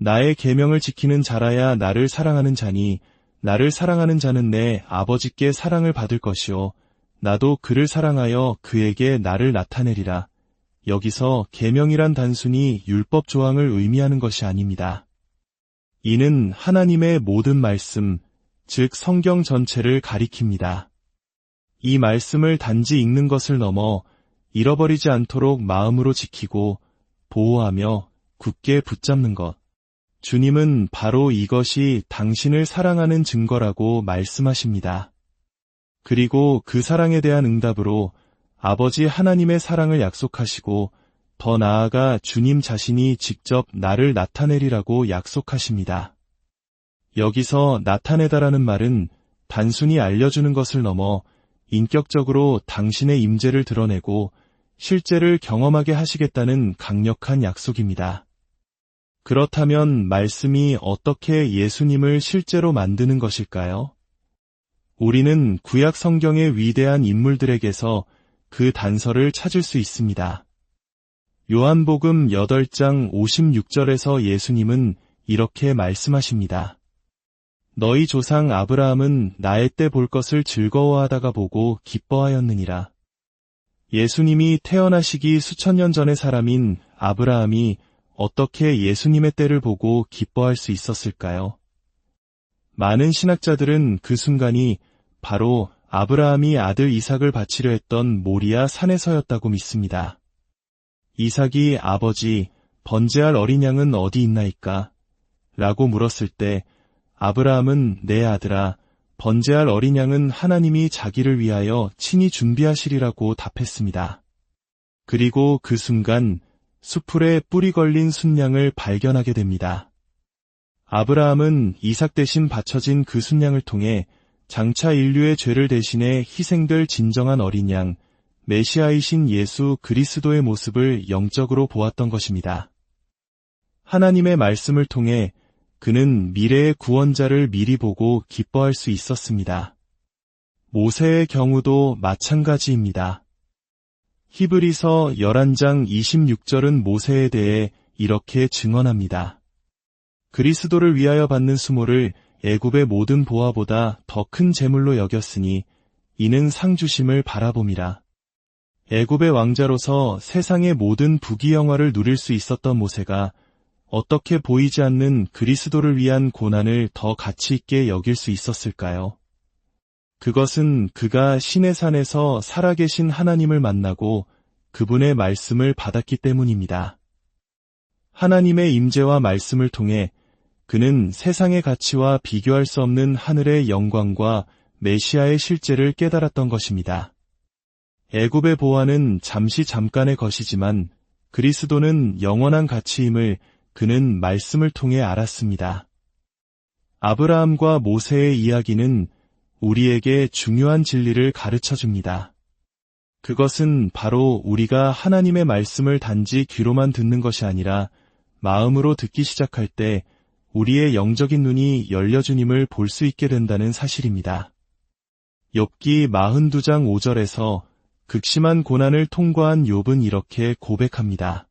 나의 계명을 지키는 자라야 나를 사랑하는 자니 나를 사랑하는 자는 내 아버지께 사랑을 받을 것이요 나도 그를 사랑하여 그에게 나를 나타내리라. 여기서 계명이란 단순히 율법 조항을 의미하는 것이 아닙니다. 이는 하나님의 모든 말씀, 즉 성경 전체를 가리킵니다. 이 말씀을 단지 읽는 것을 넘어 잃어버리지 않도록 마음으로 지키고 보호하며 굳게 붙잡는 것. 주님은 바로 이것이 당신을 사랑하는 증거라고 말씀하십니다. 그리고 그 사랑에 대한 응답으로 아버지 하나님의 사랑을 약속하시고 더 나아가 주님 자신이 직접 나를 나타내리라고 약속하십니다. 여기서 나타내다라는 말은 단순히 알려주는 것을 넘어 인격적으로 당신의 임재를 드러내고 실제를 경험하게 하시겠다는 강력한 약속입니다. 그렇다면 말씀이 어떻게 예수님을 실제로 만드는 것일까요? 우리는 구약 성경의 위대한 인물들에게서 그 단서를 찾을 수 있습니다. 요한복음 8장 56절에서 예수님은 이렇게 말씀하십니다. 너희 조상 아브라함은 나의 때 볼 것을 즐거워하다가 보고 기뻐하였느니라. 예수님이 태어나시기 수천 년 전의 사람인 아브라함이 어떻게 예수님의 때를 보고 기뻐할 수 있었을까요? 많은 신학자들은 그 순간이 바로 아브라함이 아들 이삭을 바치려 했던 모리아 산에서였다고 믿습니다. 이삭이 아버지, 번제할 어린 양은 어디 있나이까? 라고 물었을 때 아브라함은 내 아들아, 번제할 어린 양은 하나님이 자기를 위하여 친히 준비하시리라고 답했습니다. 그리고 그 순간 수풀에 뿌리 걸린 순양을 발견하게 됩니다. 아브라함은 이삭 대신 바쳐진 그 순양을 통해 장차 인류의 죄를 대신해 희생될 진정한 어린 양, 메시아이신 예수 그리스도의 모습을 영적으로 보았던 것입니다. 하나님의 말씀을 통해 그는 미래의 구원자를 미리 보고 기뻐할 수 있었습니다. 모세의 경우도 마찬가지입니다. 히브리서 11장 26절은 모세에 대해 이렇게 증언합니다. 그리스도를 위하여 받는 수모를 애굽의 모든 보화보다 더 큰 재물로 여겼으니 이는 상 주심을 바라봄이라. 애굽의 왕자로서 세상의 모든 부귀영화를 누릴 수 있었던 모세가 어떻게 보이지 않는 그리스도를 위한 고난을 더 가치 있게 여길 수 있었을까요? 그것은 그가 시내 산에서 살아계신 하나님을 만나고 그분의 말씀을 받았기 때문입니다. 하나님의 임재와 말씀을 통해 그는 세상의 가치와 비교할 수 없는 하늘의 영광과 메시아의 실제를 깨달았던 것입니다. 애굽의 보화는 잠깐의 것이지만 그리스도는 영원한 가치임을 그는 말씀을 통해 알았습니다. 아브라함과 모세의 이야기는 우리에게 중요한 진리를 가르쳐줍니다. 그것은 바로 우리가 하나님의 말씀을 단지 귀로만 듣는 것이 아니라 마음으로 듣기 시작할 때 우리의 영적인 눈이 열려주님을 볼 수 있게 된다는 사실입니다. 욥기 42장 5절에서 극심한 고난을 통과한 욥은 이렇게 고백합니다.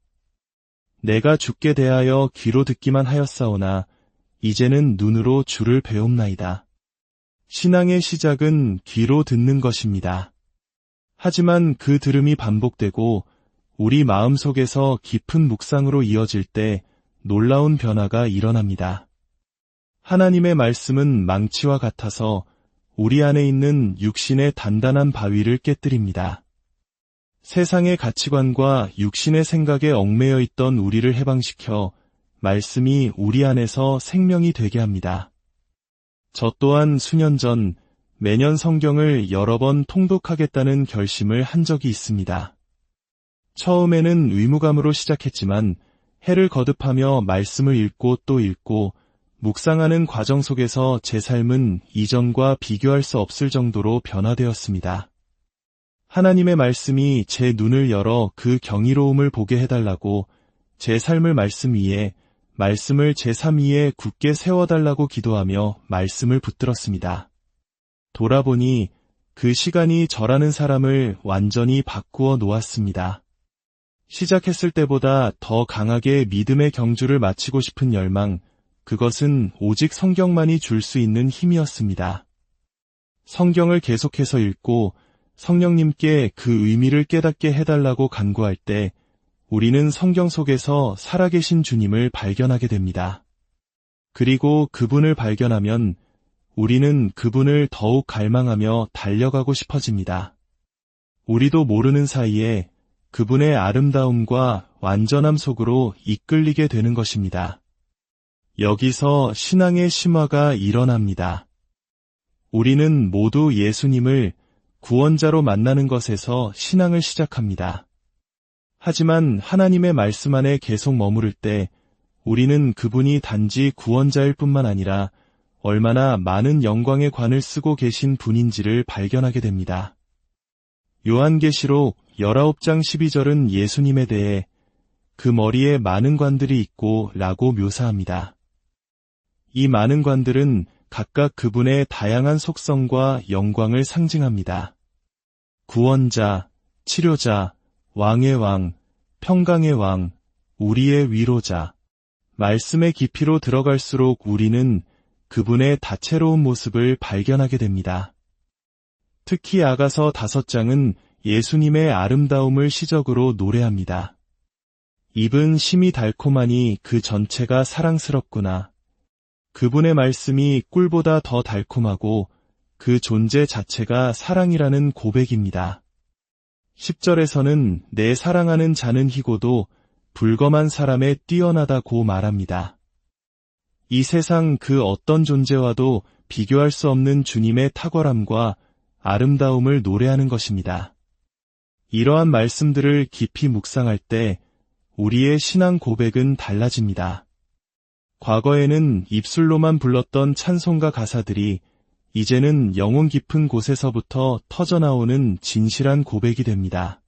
내가 주께 대하여 귀로 듣기만 하였사오나 이제는 눈으로 주를 배움나이다. 신앙의 시작은 귀로 듣는 것입니다. 하지만 그 들음이 반복되고 우리 마음속에서 깊은 묵상으로 이어질 때 놀라운 변화가 일어납니다. 하나님의 말씀은 망치와 같아서 우리 안에 있는 육신의 단단한 바위를 깨뜨립니다. 세상의 가치관과 육신의 생각에 얽매여 있던 우리를 해방시켜 말씀이 우리 안에서 생명이 되게 합니다. 저 또한 수년 전 매년 성경을 여러 번 통독하겠다는 결심을 한 적이 있습니다. 처음에는 의무감으로 시작했지만 해를 거듭하며 말씀을 읽고 또 읽고 묵상하는 과정 속에서 제 삶은 이전과 비교할 수 없을 정도로 변화되었습니다. 하나님의 말씀이 제 눈을 열어 그 경이로움을 보게 해달라고 제 삶을 말씀 위에, 말씀을 제 삶 위에 굳게 세워달라고 기도하며 말씀을 붙들었습니다. 돌아보니 그 시간이 저라는 사람을 완전히 바꾸어 놓았습니다. 시작했을 때보다 더 강하게 믿음의 경주를 마치고 싶은 열망, 그것은 오직 성경만이 줄 수 있는 힘이었습니다. 성경을 계속해서 읽고 성령님께 그 의미를 깨닫게 해달라고 간구할 때 우리는 성경 속에서 살아계신 주님을 발견하게 됩니다. 그리고 그분을 발견하면 우리는 그분을 더욱 갈망하며 달려가고 싶어집니다. 우리도 모르는 사이에 그분의 아름다움과 완전함 속으로 이끌리게 되는 것입니다. 여기서 신앙의 심화가 일어납니다. 우리는 모두 예수님을 구원자로 만나는 것에서 신앙을 시작합니다. 하지만 하나님의 말씀 안에 계속 머무를 때 우리는 그분이 단지 구원자일 뿐만 아니라 얼마나 많은 영광의 관을 쓰고 계신 분인지를 발견하게 됩니다. 요한계시록 19장 12절은 예수님에 대해 그 머리에 많은 관들이 있고 라고 묘사합니다. 이 많은 관들은 각각 그분의 다양한 속성과 영광을 상징합니다. 구원자, 치료자, 왕의 왕, 평강의 왕, 우리의 위로자. 말씀의 깊이로 들어갈수록 우리는 그분의 다채로운 모습을 발견하게 됩니다. 특히 아가서 5장은 예수님의 아름다움을 시적으로 노래합니다. 입은 심이 달콤하니 그 전체가 사랑스럽구나. 그분의 말씀이 꿀보다 더 달콤하고 그 존재 자체가 사랑이라는 고백입니다. 10절에서는 내 사랑하는 자는 희고도 불검한 사람에 뛰어나다고 말합니다. 이 세상 그 어떤 존재와도 비교할 수 없는 주님의 탁월함과 아름다움을 노래하는 것입니다. 이러한 말씀들을 깊이 묵상할 때 우리의 신앙 고백은 달라집니다. 과거에는 입술로만 불렀던 찬송가 가사들이 이제는 영혼 깊은 곳에서부터 터져나오는 진실한 고백이 됩니다.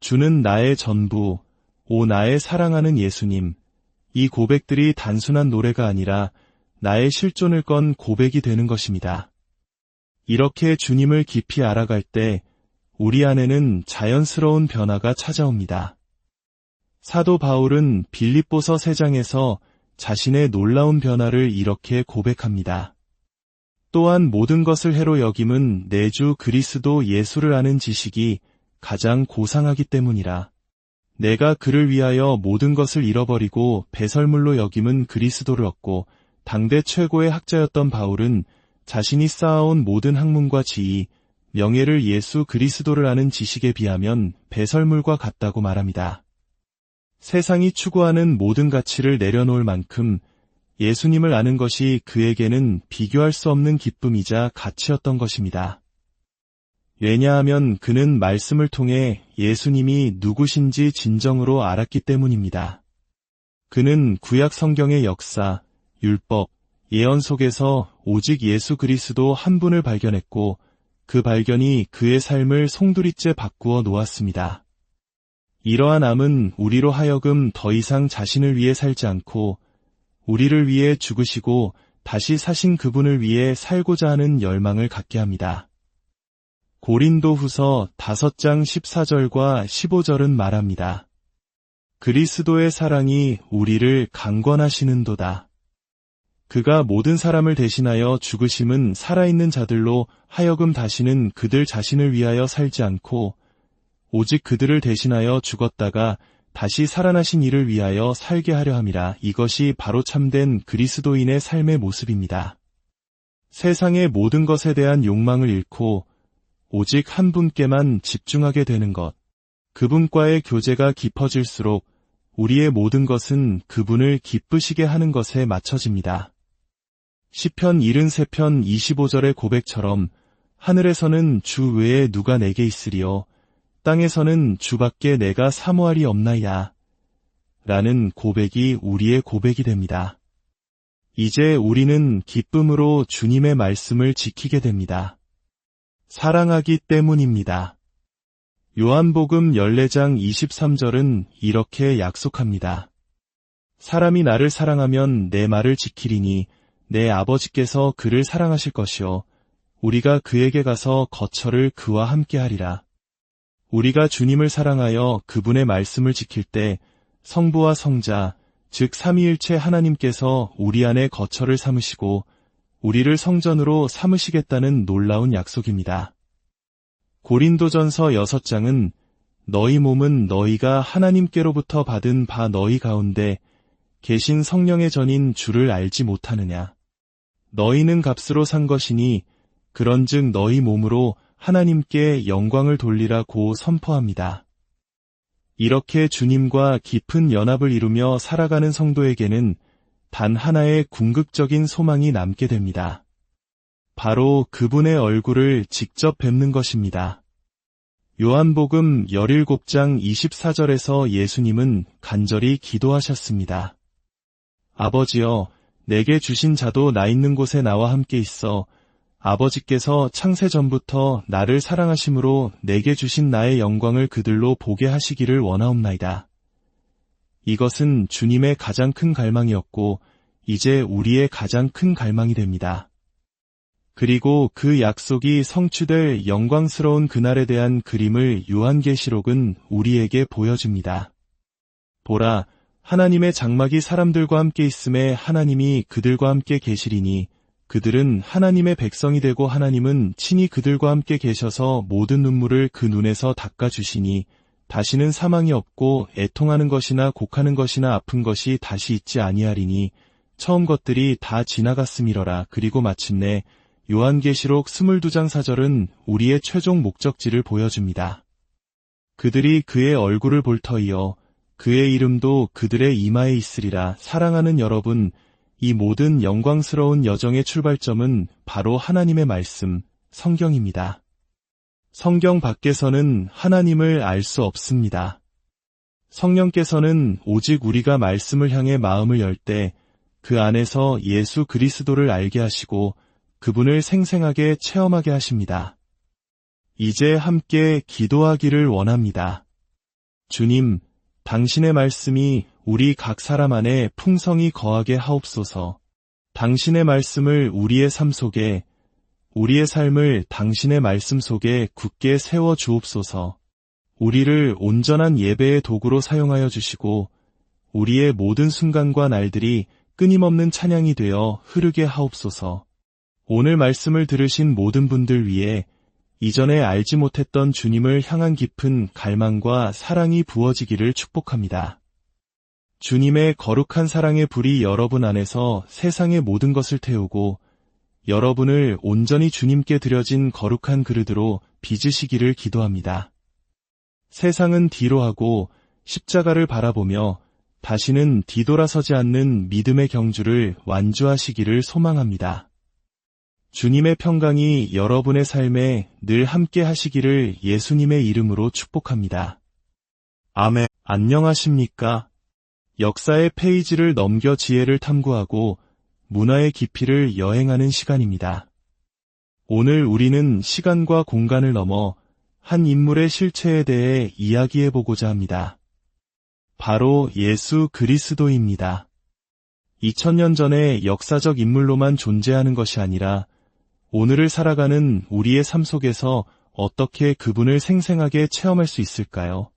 주는 나의 전부, 오 나의 사랑하는 예수님. 이 고백들이 단순한 노래가 아니라 나의 실존을 건 고백이 되는 것입니다. 이렇게 주님을 깊이 알아갈 때 우리 안에는 자연스러운 변화가 찾아옵니다. 사도 바울은 빌립보서 3장에서 자신의 놀라운 변화를 이렇게 고백합니다. 또한 모든 것을 해로 여김은 내 주 그리스도 예수를 아는 지식이 가장 고상하기 때문이라. 내가 그를 위하여 모든 것을 잃어버리고 배설물로 여김은 그리스도를 얻고, 당대 최고의 학자였던 바울은 자신이 쌓아온 모든 학문과 지위, 명예를 예수 그리스도를 아는 지식에 비하면 배설물과 같다고 말합니다. 세상이 추구하는 모든 가치를 내려놓을 만큼 예수님을 아는 것이 그에게는 비교할 수 없는 기쁨이자 가치였던 것입니다. 왜냐하면 그는 말씀을 통해 예수님이 누구신지 진정으로 알았기 때문입니다. 그는 구약 성경의 역사, 율법, 예언 속에서 오직 예수 그리스도 한 분을 발견했고, 그 발견이 그의 삶을 송두리째 바꾸어 놓았습니다. 이러한 암은 우리로 하여금 더 이상 자신을 위해 살지 않고 우리를 위해 죽으시고 다시 사신 그분을 위해 살고자 하는 열망을 갖게 합니다. 고린도후서 5장 14절과 15절은 말합니다. 그리스도의 사랑이 우리를 강권하시는도다. 그가 모든 사람을 대신하여 죽으심은 살아있는 자들로 하여금 다시는 그들 자신을 위하여 살지 않고 오직 그들을 대신하여 죽었다가 다시 살아나신 이를 위하여 살게 하려 함이라. 이것이 바로 참된 그리스도인의 삶의 모습입니다. 세상의 모든 것에 대한 욕망을 잃고 오직 한 분께만 집중하게 되는 것. 그분과의 교제가 깊어질수록 우리의 모든 것은 그분을 기쁘시게 하는 것에 맞춰집니다. 시편 73편 25절의 고백처럼 하늘에서는 주 외에 누가 내게 있으리요 땅에서는 주밖에 내가 사모할이 없나이다. 라는 고백이 우리의 고백이 됩니다. 이제 우리는 기쁨으로 주님의 말씀을 지키게 됩니다. 사랑하기 때문입니다. 요한복음 14장 23절은 이렇게 약속합니다. 사람이 나를 사랑하면 내 말을 지키리니 내 아버지께서 그를 사랑하실 것이요 우리가 그에게 가서 거처를 그와 함께 하리라. 우리가 주님을 사랑하여 그분의 말씀을 지킬 때 성부와 성자, 즉 삼위일체 하나님께서 우리 안에 거처를 삼으시고 우리를 성전으로 삼으시겠다는 놀라운 약속입니다. 고린도전서 6장은 너희 몸은 너희가 하나님께로부터 받은 바 너희 가운데 계신 성령의 전인 주를 알지 못하느냐. 너희는 값으로 산 것이니 그런즉 너희 몸으로 하나님께 영광을 돌리라고 선포합니다. 이렇게 주님과 깊은 연합을 이루며 살아가는 성도에게는 단 하나의 궁극적인 소망이 남게 됩니다. 바로 그분의 얼굴을 직접 뵙는 것입니다. 요한복음 17장 24절에서 예수님은 간절히 기도하셨습니다. 아버지여, 내게 주신 자도 나 있는 곳에 나와 함께 있어 아버지께서 창세전부터 나를 사랑하심으로 내게 주신 나의 영광을 그들로 보게 하시기를 원하옵나이다. 이것은 주님의 가장 큰 갈망이었고 이제 우리의 가장 큰 갈망이 됩니다. 그리고 그 약속이 성취될 영광스러운 그날에 대한 그림을 요한계시록은 우리에게 보여줍니다. 보라, 하나님의 장막이 사람들과 함께 있음에 하나님이 그들과 함께 계시리니 그들은 하나님의 백성이 되고 하나님은 친히 그들과 함께 계셔서 모든 눈물을 그 눈에서 닦아주시니 다시는 사망이 없고 애통하는 것이나 곡하는 것이나 아픈 것이 다시 있지 아니하리니 처음 것들이 다 지나갔음이러라. 그리고 마침내 요한계시록 22장 4절은 우리의 최종 목적지를 보여줍니다. 그들이 그의 얼굴을 볼 터이요 그의 이름도 그들의 이마에 있으리라. 사랑하는 여러분, 이 모든 영광스러운 여정의 출발점은 바로 하나님의 말씀, 성경입니다. 성경 밖에서는 하나님을 알 수 없습니다. 성령께서는 오직 우리가 말씀을 향해 마음을 열 때 그 안에서 예수 그리스도를 알게 하시고 그분을 생생하게 체험하게 하십니다. 이제 함께 기도하기를 원합니다. 주님, 당신의 말씀이 우리 각 사람 안에 풍성히 거하게 하옵소서. 당신의 말씀을 우리의 삶 속에, 우리의 삶을 당신의 말씀 속에 굳게 세워 주옵소서. 우리를 온전한 예배의 도구로 사용하여 주시고 우리의 모든 순간과 날들이 끊임없는 찬양이 되어 흐르게 하옵소서. 오늘 말씀을 들으신 모든 분들 위해 이전에 알지 못했던 주님을 향한 깊은 갈망과 사랑이 부어지기를 축복합니다. 주님의 거룩한 사랑의 불이 여러분 안에서 세상의 모든 것을 태우고 여러분을 온전히 주님께 드려진 거룩한 그릇으로 빚으시기를 기도합니다. 세상은 뒤로 하고 십자가를 바라보며 다시는 뒤돌아서지 않는 믿음의 경주를 완주하시기를 소망합니다. 주님의 평강이 여러분의 삶에 늘 함께 하시기를 예수님의 이름으로 축복합니다. 아멘. 안녕하십니까? 역사의 페이지를 넘겨 지혜를 탐구하고 문화의 깊이를 여행하는 시간입니다. 오늘 우리는 시간과 공간을 넘어 한 인물의 실체에 대해 이야기해보고자 합니다. 바로 예수 그리스도입니다. 2000년 전의 역사적 인물로만 존재하는 것이 아니라 오늘을 살아가는 우리의 삶 속에서 어떻게 그분을 생생하게 체험할 수 있을까요?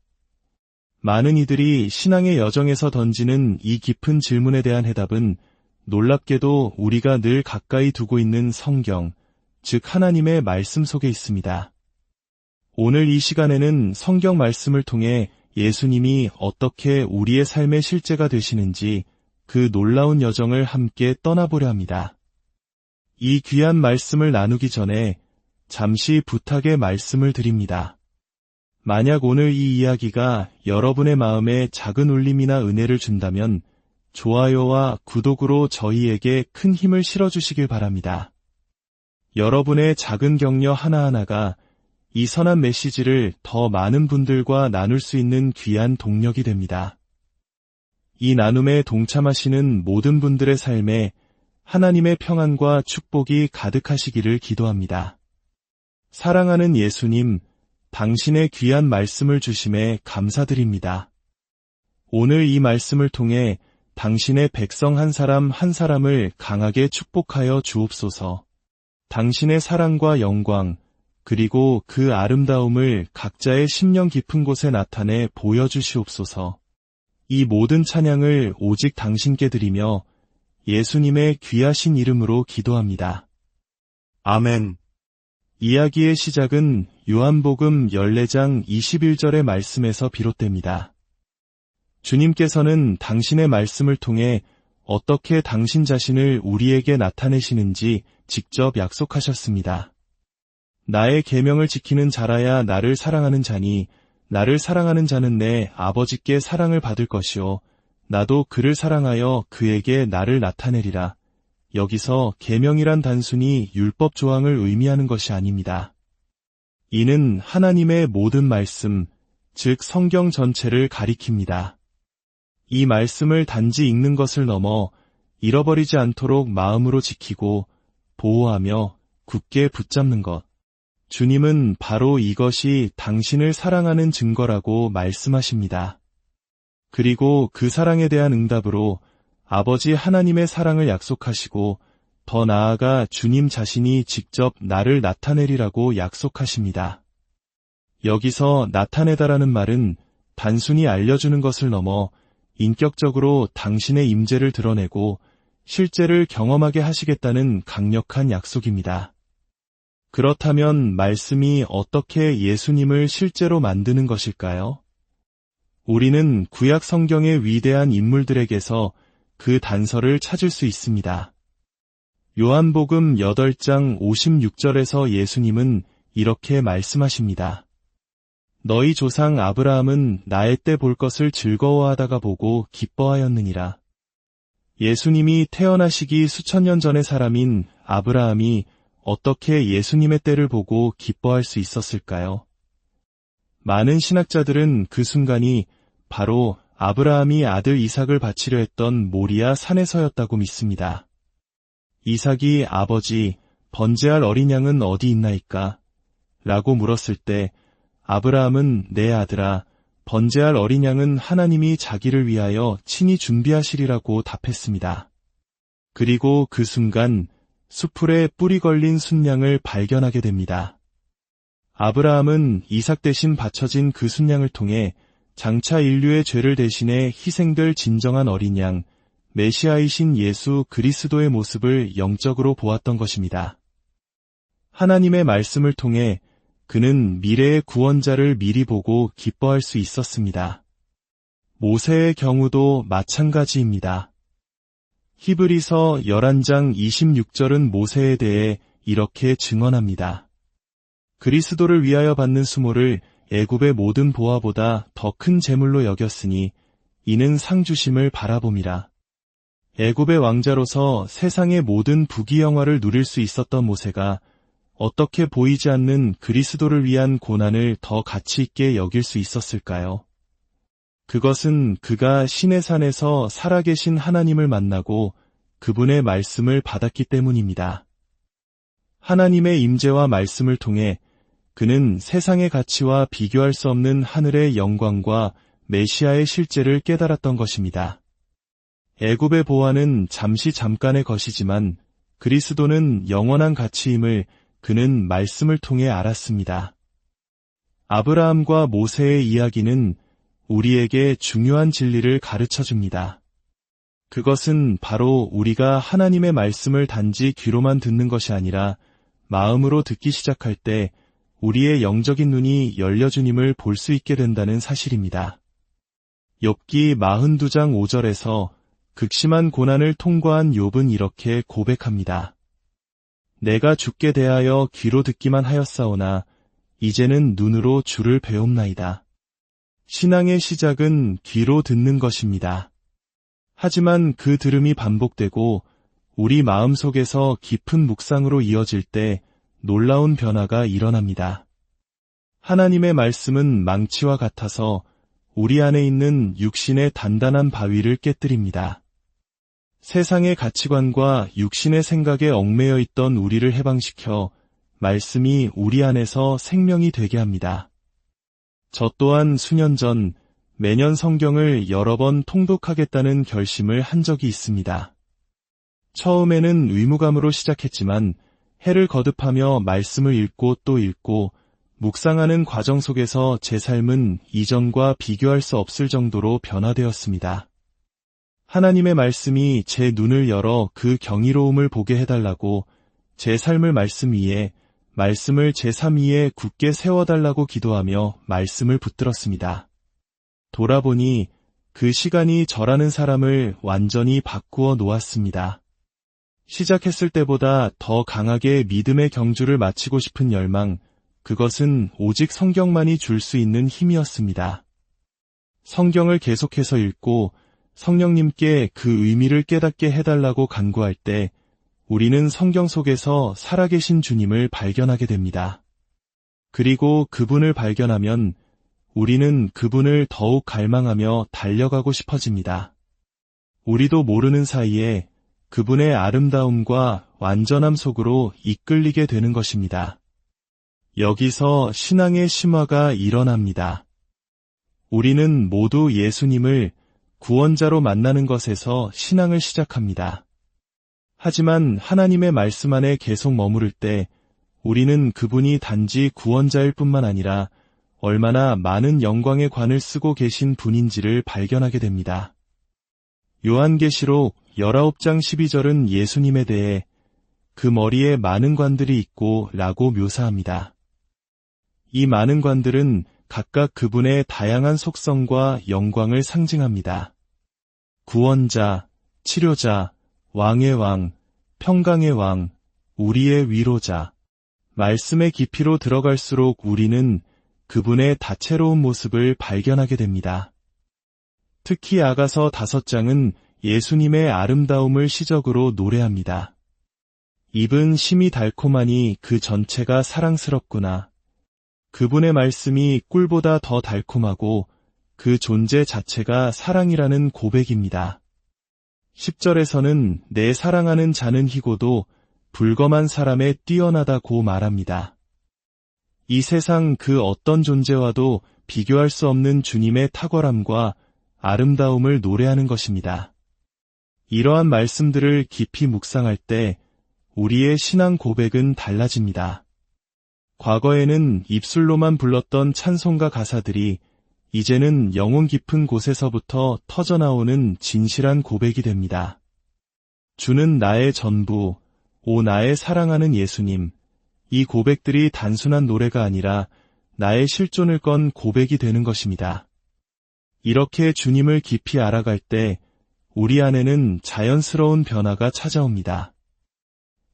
많은 이들이 신앙의 여정에서 던지는 이 깊은 질문에 대한 해답은 놀랍게도 우리가 늘 가까이 두고 있는 성경, 즉 하나님의 말씀 속에 있습니다. 오늘 이 시간에는 성경 말씀을 통해 예수님이 어떻게 우리의 삶의 실제가 되시는지 그 놀라운 여정을 함께 떠나보려 합니다. 이 귀한 말씀을 나누기 전에 잠시 부탁의 말씀을 드립니다. 만약 오늘 이 이야기가 여러분의 마음에 작은 울림이나 은혜를 준다면 좋아요와 구독으로 저희에게 큰 힘을 실어주시길 바랍니다. 여러분의 작은 격려 하나하나가 이 선한 메시지를 더 많은 분들과 나눌 수 있는 귀한 동력이 됩니다. 이 나눔에 동참하시는 모든 분들의 삶에 하나님의 평안과 축복이 가득하시기를 기도합니다. 사랑하는 예수님, 당신의 귀한 말씀을 주심에 감사드립니다. 오늘 이 말씀을 통해 당신의 백성 한 사람 한 사람을 강하게 축복하여 주옵소서. 당신의 사랑과 영광, 그리고 그 아름다움을 각자의 심령 깊은 곳에 나타내 보여주시옵소서. 이 모든 찬양을 오직 당신께 드리며 예수님의 귀하신 이름으로 기도합니다. 아멘. 이야기의 시작은 요한복음 14장 21절의 말씀에서 비롯됩니다. 주님께서는 당신의 말씀을 통해 어떻게 당신 자신을 우리에게 나타내시는지 직접 약속하셨습니다. 나의 계명을 지키는 자라야 나를 사랑하는 자니 나를 사랑하는 자는 내 아버지께 사랑을 받을 것이요 나도 그를 사랑하여 그에게 나를 나타내리라. 여기서 계명이란 단순히 율법 조항을 의미하는 것이 아닙니다. 이는 하나님의 모든 말씀, 즉 성경 전체를 가리킵니다. 이 말씀을 단지 읽는 것을 넘어 잃어버리지 않도록 마음으로 지키고 보호하며 굳게 붙잡는 것. 주님은 바로 이것이 당신을 사랑하는 증거라고 말씀하십니다. 그리고 그 사랑에 대한 응답으로 아버지 하나님의 사랑을 약속하시고 더 나아가 주님 자신이 직접 나를 나타내리라고 약속하십니다. 여기서 나타내다라는 말은 단순히 알려주는 것을 넘어 인격적으로 당신의 임재를 드러내고 실제를 경험하게 하시겠다는 강력한 약속입니다. 그렇다면 말씀이 어떻게 예수님을 실제로 만드는 것일까요? 우리는 구약 성경의 위대한 인물들에게서 그 단서를 찾을 수 있습니다. 요한복음 8장 56절에서 예수님은 이렇게 말씀하십니다. 너희 조상 아브라함은 나의 때 볼 것을 즐거워하다가 보고 기뻐하였느니라. 예수님이 태어나시기 수천 년 전의 사람인 아브라함이 어떻게 예수님의 때를 보고 기뻐할 수 있었을까요? 많은 신학자들은 그 순간이 바로 아브라함이 아들 이삭을 바치려 했던 모리아 산에서였다고 믿습니다. 이삭이 아버지, 번제할 어린 양은 어디 있나이까? 라고 물었을 때 아브라함은 내 아들아, 번제할 어린 양은 하나님이 자기를 위하여 친히 준비하시리라고 답했습니다. 그리고 그 순간 수풀에 뿌리 걸린 순양을 발견하게 됩니다. 아브라함은 이삭 대신 바쳐진 그 순양을 통해 장차 인류의 죄를 대신해 희생될 진정한 어린 양, 메시아이신 예수 그리스도의 모습을 영적으로 보았던 것입니다. 하나님의 말씀을 통해 그는 미래의 구원자를 미리 보고 기뻐할 수 있었습니다. 모세의 경우도 마찬가지입니다. 히브리서 11장 26절은 모세에 대해 이렇게 증언합니다. 그리스도를 위하여 받는 수모를 애굽의 모든 보화보다 더 큰 재물로 여겼으니 이는 상 주심을 바라봄이라. 애굽의 왕자로서 세상의 모든 부귀영화를 누릴 수 있었던 모세가 어떻게 보이지 않는 그리스도를 위한 고난을 더 가치 있게 여길 수 있었을까요? 그것은 그가 시내산에서 살아계신 하나님을 만나고 그분의 말씀을 받았기 때문입니다. 하나님의 임재와 말씀을 통해 그는 세상의 가치와 비교할 수 없는 하늘의 영광과 메시아의 실제를 깨달았던 것입니다. 애굽의 보화는 잠깐의 것이지만 그리스도는 영원한 가치임을 그는 말씀을 통해 알았습니다. 아브라함과 모세의 이야기는 우리에게 중요한 진리를 가르쳐줍니다. 그것은 바로 우리가 하나님의 말씀을 단지 귀로만 듣는 것이 아니라 마음으로 듣기 시작할 때 우리의 영적인 눈이 열려주님을 볼 수 있게 된다는 사실입니다. 욥기 42장 5절에서 극심한 고난을 통과한 욥은 이렇게 고백합니다. 내가 주께 대하여 귀로 듣기만 하였사오나 이제는 눈으로 주를 배움나이다. 신앙의 시작은 귀로 듣는 것입니다. 하지만 그 들음이 반복되고 우리 마음속에서 깊은 묵상으로 이어질 때 놀라운 변화가 일어납니다. 하나님의 말씀은 망치와 같아서 우리 안에 있는 육신의 단단한 바위를 깨뜨립니다. 세상의 가치관과 육신의 생각에 얽매여 있던 우리를 해방시켜 말씀이 우리 안에서 생명이 되게 합니다. 저 또한 수년 전 매년 성경을 여러 번 통독하겠다는 결심을 한 적이 있습니다. 처음에는 의무감으로 시작했지만 해를 거듭하며 말씀을 읽고 또 읽고 묵상하는 과정 속에서 제 삶은 이전과 비교할 수 없을 정도로 변화되었습니다. 하나님의 말씀이 제 눈을 열어 그 경이로움을 보게 해달라고 제 삶을 말씀 위에, 말씀을 제 삶 위에 굳게 세워달라고 기도하며 말씀을 붙들었습니다. 돌아보니 그 시간이 저라는 사람을 완전히 바꾸어 놓았습니다. 시작했을 때보다 더 강하게 믿음의 경주를 마치고 싶은 열망, 그것은 오직 성경만이 줄 수 있는 힘이었습니다. 성경을 계속해서 읽고 성령님께 그 의미를 깨닫게 해달라고 간구할 때 우리는 성경 속에서 살아계신 주님을 발견하게 됩니다. 그리고 그분을 발견하면 우리는 그분을 더욱 갈망하며 달려가고 싶어집니다. 우리도 모르는 사이에 그분의 아름다움과 완전함 속으로 이끌리게 되는 것입니다. 여기서 신앙의 심화가 일어납니다. 우리는 모두 예수님을 구원자로 만나는 것에서 신앙을 시작합니다. 하지만 하나님의 말씀 안에 계속 머무를 때 우리는 그분이 단지 구원자일 뿐만 아니라 얼마나 많은 영광의 관을 쓰고 계신 분인지를 발견하게 됩니다. 요한계시록 19장 12절은 예수님에 대해 그 머리에 많은 관들이 있고 라고 묘사합니다. 이 많은 관들은 각각 그분의 다양한 속성과 영광을 상징합니다. 구원자, 치료자, 왕의 왕, 평강의 왕, 우리의 위로자. 말씀의 깊이로 들어갈수록 우리는 그분의 다채로운 모습을 발견하게 됩니다. 특히 아가서 5장은 예수님의 아름다움을 시적으로 노래합니다. 입은 심이 달콤하니 그 전체가 사랑스럽구나. 그분의 말씀이 꿀보다 더 달콤하고 그 존재 자체가 사랑이라는 고백입니다. 10절에서는 내 사랑하는 자는 희고도 불검한 사람에 뛰어나다고 말합니다. 이 세상 그 어떤 존재와도 비교할 수 없는 주님의 탁월함과 아름다움을 노래하는 것입니다. 이러한 말씀들을 깊이 묵상할 때 우리의 신앙 고백은 달라집니다. 과거에는 입술로만 불렀던 찬송가 가사들이 이제는 영혼 깊은 곳에서부터 터져나오는 진실한 고백이 됩니다. 주는 나의 전부, 오 나의 사랑하는 예수님. 이 고백들이 단순한 노래가 아니라 나의 실존을 건 고백이 되는 것입니다. 이렇게 주님을 깊이 알아갈 때 우리 안에는 자연스러운 변화가 찾아옵니다.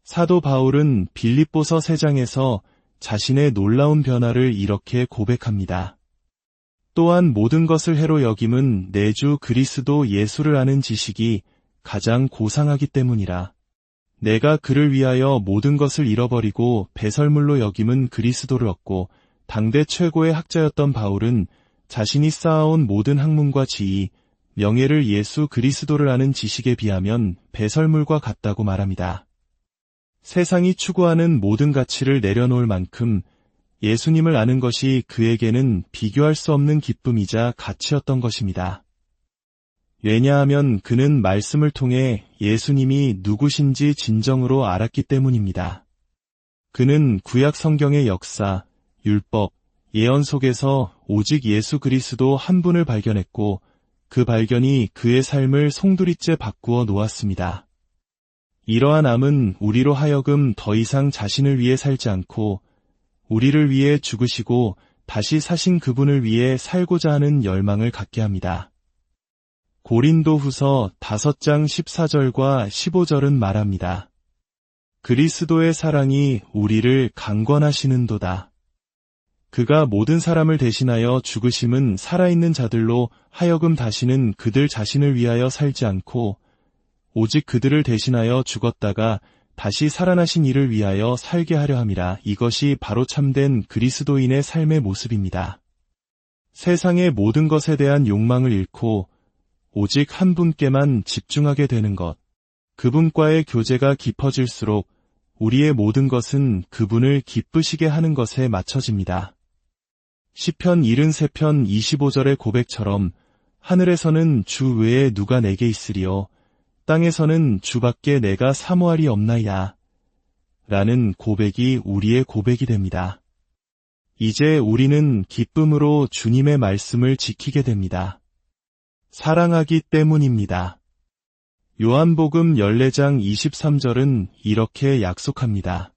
사도 바울은 빌립보서 3장에서 자신의 놀라운 변화를 이렇게 고백합니다. 또한 모든 것을 해로 여김은 내 주 그리스도 예수를 아는 지식이 가장 고상하기 때문이라. 내가 그를 위하여 모든 것을 잃어버리고 배설물로 여김은 그리스도를 얻고 당대 최고의 학자였던 바울은 자신이 쌓아온 모든 학문과 지위, 명예를 예수 그리스도를 아는 지식에 비하면 배설물과 같다고 말합니다. 세상이 추구하는 모든 가치를 내려놓을 만큼 예수님을 아는 것이 그에게는 비교할 수 없는 기쁨이자 가치였던 것입니다. 왜냐하면 그는 말씀을 통해 예수님이 누구신지 진정으로 알았기 때문입니다. 그는 구약 성경의 역사, 율법, 예언 속에서 오직 예수 그리스도 한 분을 발견했고 그 발견이 그의 삶을 송두리째 바꾸어 놓았습니다. 이러한 암은 우리로 하여금 더 이상 자신을 위해 살지 않고 우리를 위해 죽으시고 다시 사신 그분을 위해 살고자 하는 열망을 갖게 합니다. 고린도후서 5장 14절과 15절은 말합니다. 그리스도의 사랑이 우리를 강권하시는도다. 그가 모든 사람을 대신하여 죽으심은 살아있는 자들로 하여금 다시는 그들 자신을 위하여 살지 않고 오직 그들을 대신하여 죽었다가 다시 살아나신 이를 위하여 살게 하려 함이라. 이것이 바로 참된 그리스도인의 삶의 모습입니다. 세상의 모든 것에 대한 욕망을 잃고 오직 한 분께만 집중하게 되는 것. 그분과의 교제가 깊어질수록 우리의 모든 것은 그분을 기쁘시게 하는 것에 맞춰집니다. 시편 73편 25절의 고백처럼 하늘에서는 주 외에 누가 내게 있으리요 땅에서는 주밖에 내가 사모할이 없나이다. 라는 고백이 우리의 고백이 됩니다. 이제 우리는 기쁨으로 주님의 말씀을 지키게 됩니다. 사랑하기 때문입니다. 요한복음 14장 23절은 이렇게 약속합니다.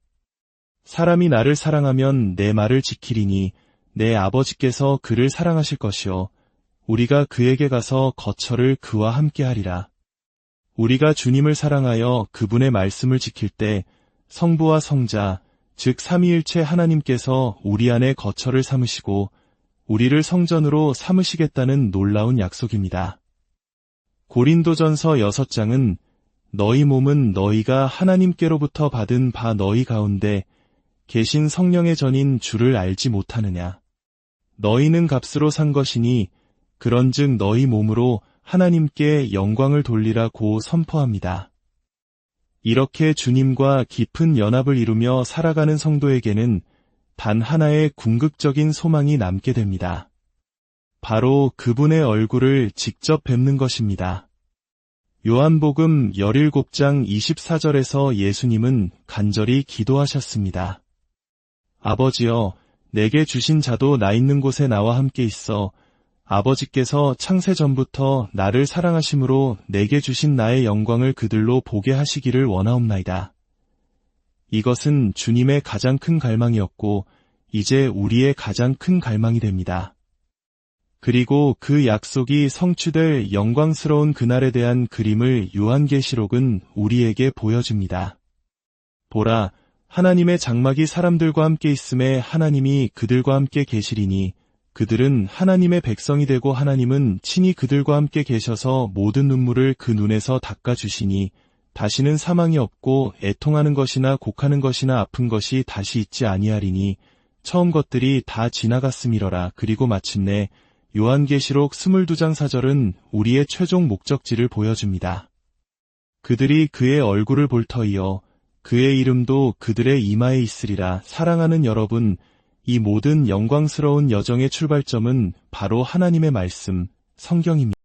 사람이 나를 사랑하면 내 말을 지키리니 내 아버지께서 그를 사랑하실 것이요 우리가 그에게 가서 거처를 그와 함께 하리라. 우리가 주님을 사랑하여 그분의 말씀을 지킬 때 성부와 성자, 즉 삼위일체 하나님께서 우리 안에 거처를 삼으시고 우리를 성전으로 삼으시겠다는 놀라운 약속입니다. 고린도전서 6장은 너희 몸은 너희가 하나님께로부터 받은 바 너희 가운데 계신 성령의 전인 주를 알지 못하느냐. 너희는 값으로 산 것이니 그런즉 너희 몸으로 하나님께 영광을 돌리라고 선포합니다. 이렇게 주님과 깊은 연합을 이루며 살아가는 성도에게는 단 하나의 궁극적인 소망이 남게 됩니다. 바로 그분의 얼굴을 직접 뵙는 것입니다. 요한복음 17장 24절에서 예수님은 간절히 기도하셨습니다. 아버지여, 내게 주신 자도 나 있는 곳에 나와 함께 있어 아버지께서 창세 전부터 나를 사랑하심으로 내게 주신 나의 영광을 그들로 보게 하시기를 원하옵나이다. 이것은 주님의 가장 큰 갈망이었고 이제 우리의 가장 큰 갈망이 됩니다. 그리고 그 약속이 성취될 영광스러운 그날에 대한 그림을 요한계시록은 우리에게 보여줍니다. 보라, 하나님의 장막이 사람들과 함께 있음에 하나님이 그들과 함께 계시리니 그들은 하나님의 백성이 되고 하나님은 친히 그들과 함께 계셔서 모든 눈물을 그 눈에서 닦아주시니 다시는 사망이 없고 애통하는 것이나 곡하는 것이나 아픈 것이 다시 있지 아니하리니 처음 것들이 다 지나갔음이러라. 그리고 마침내 요한계시록 22장 4절은 우리의 최종 목적지를 보여줍니다. 그들이 그의 얼굴을 볼 터이요 그의 이름도 그들의 이마에 있으리라. 사랑하는 여러분, 이 모든 영광스러운 여정의 출발점은 바로 하나님의 말씀, 성경입니다.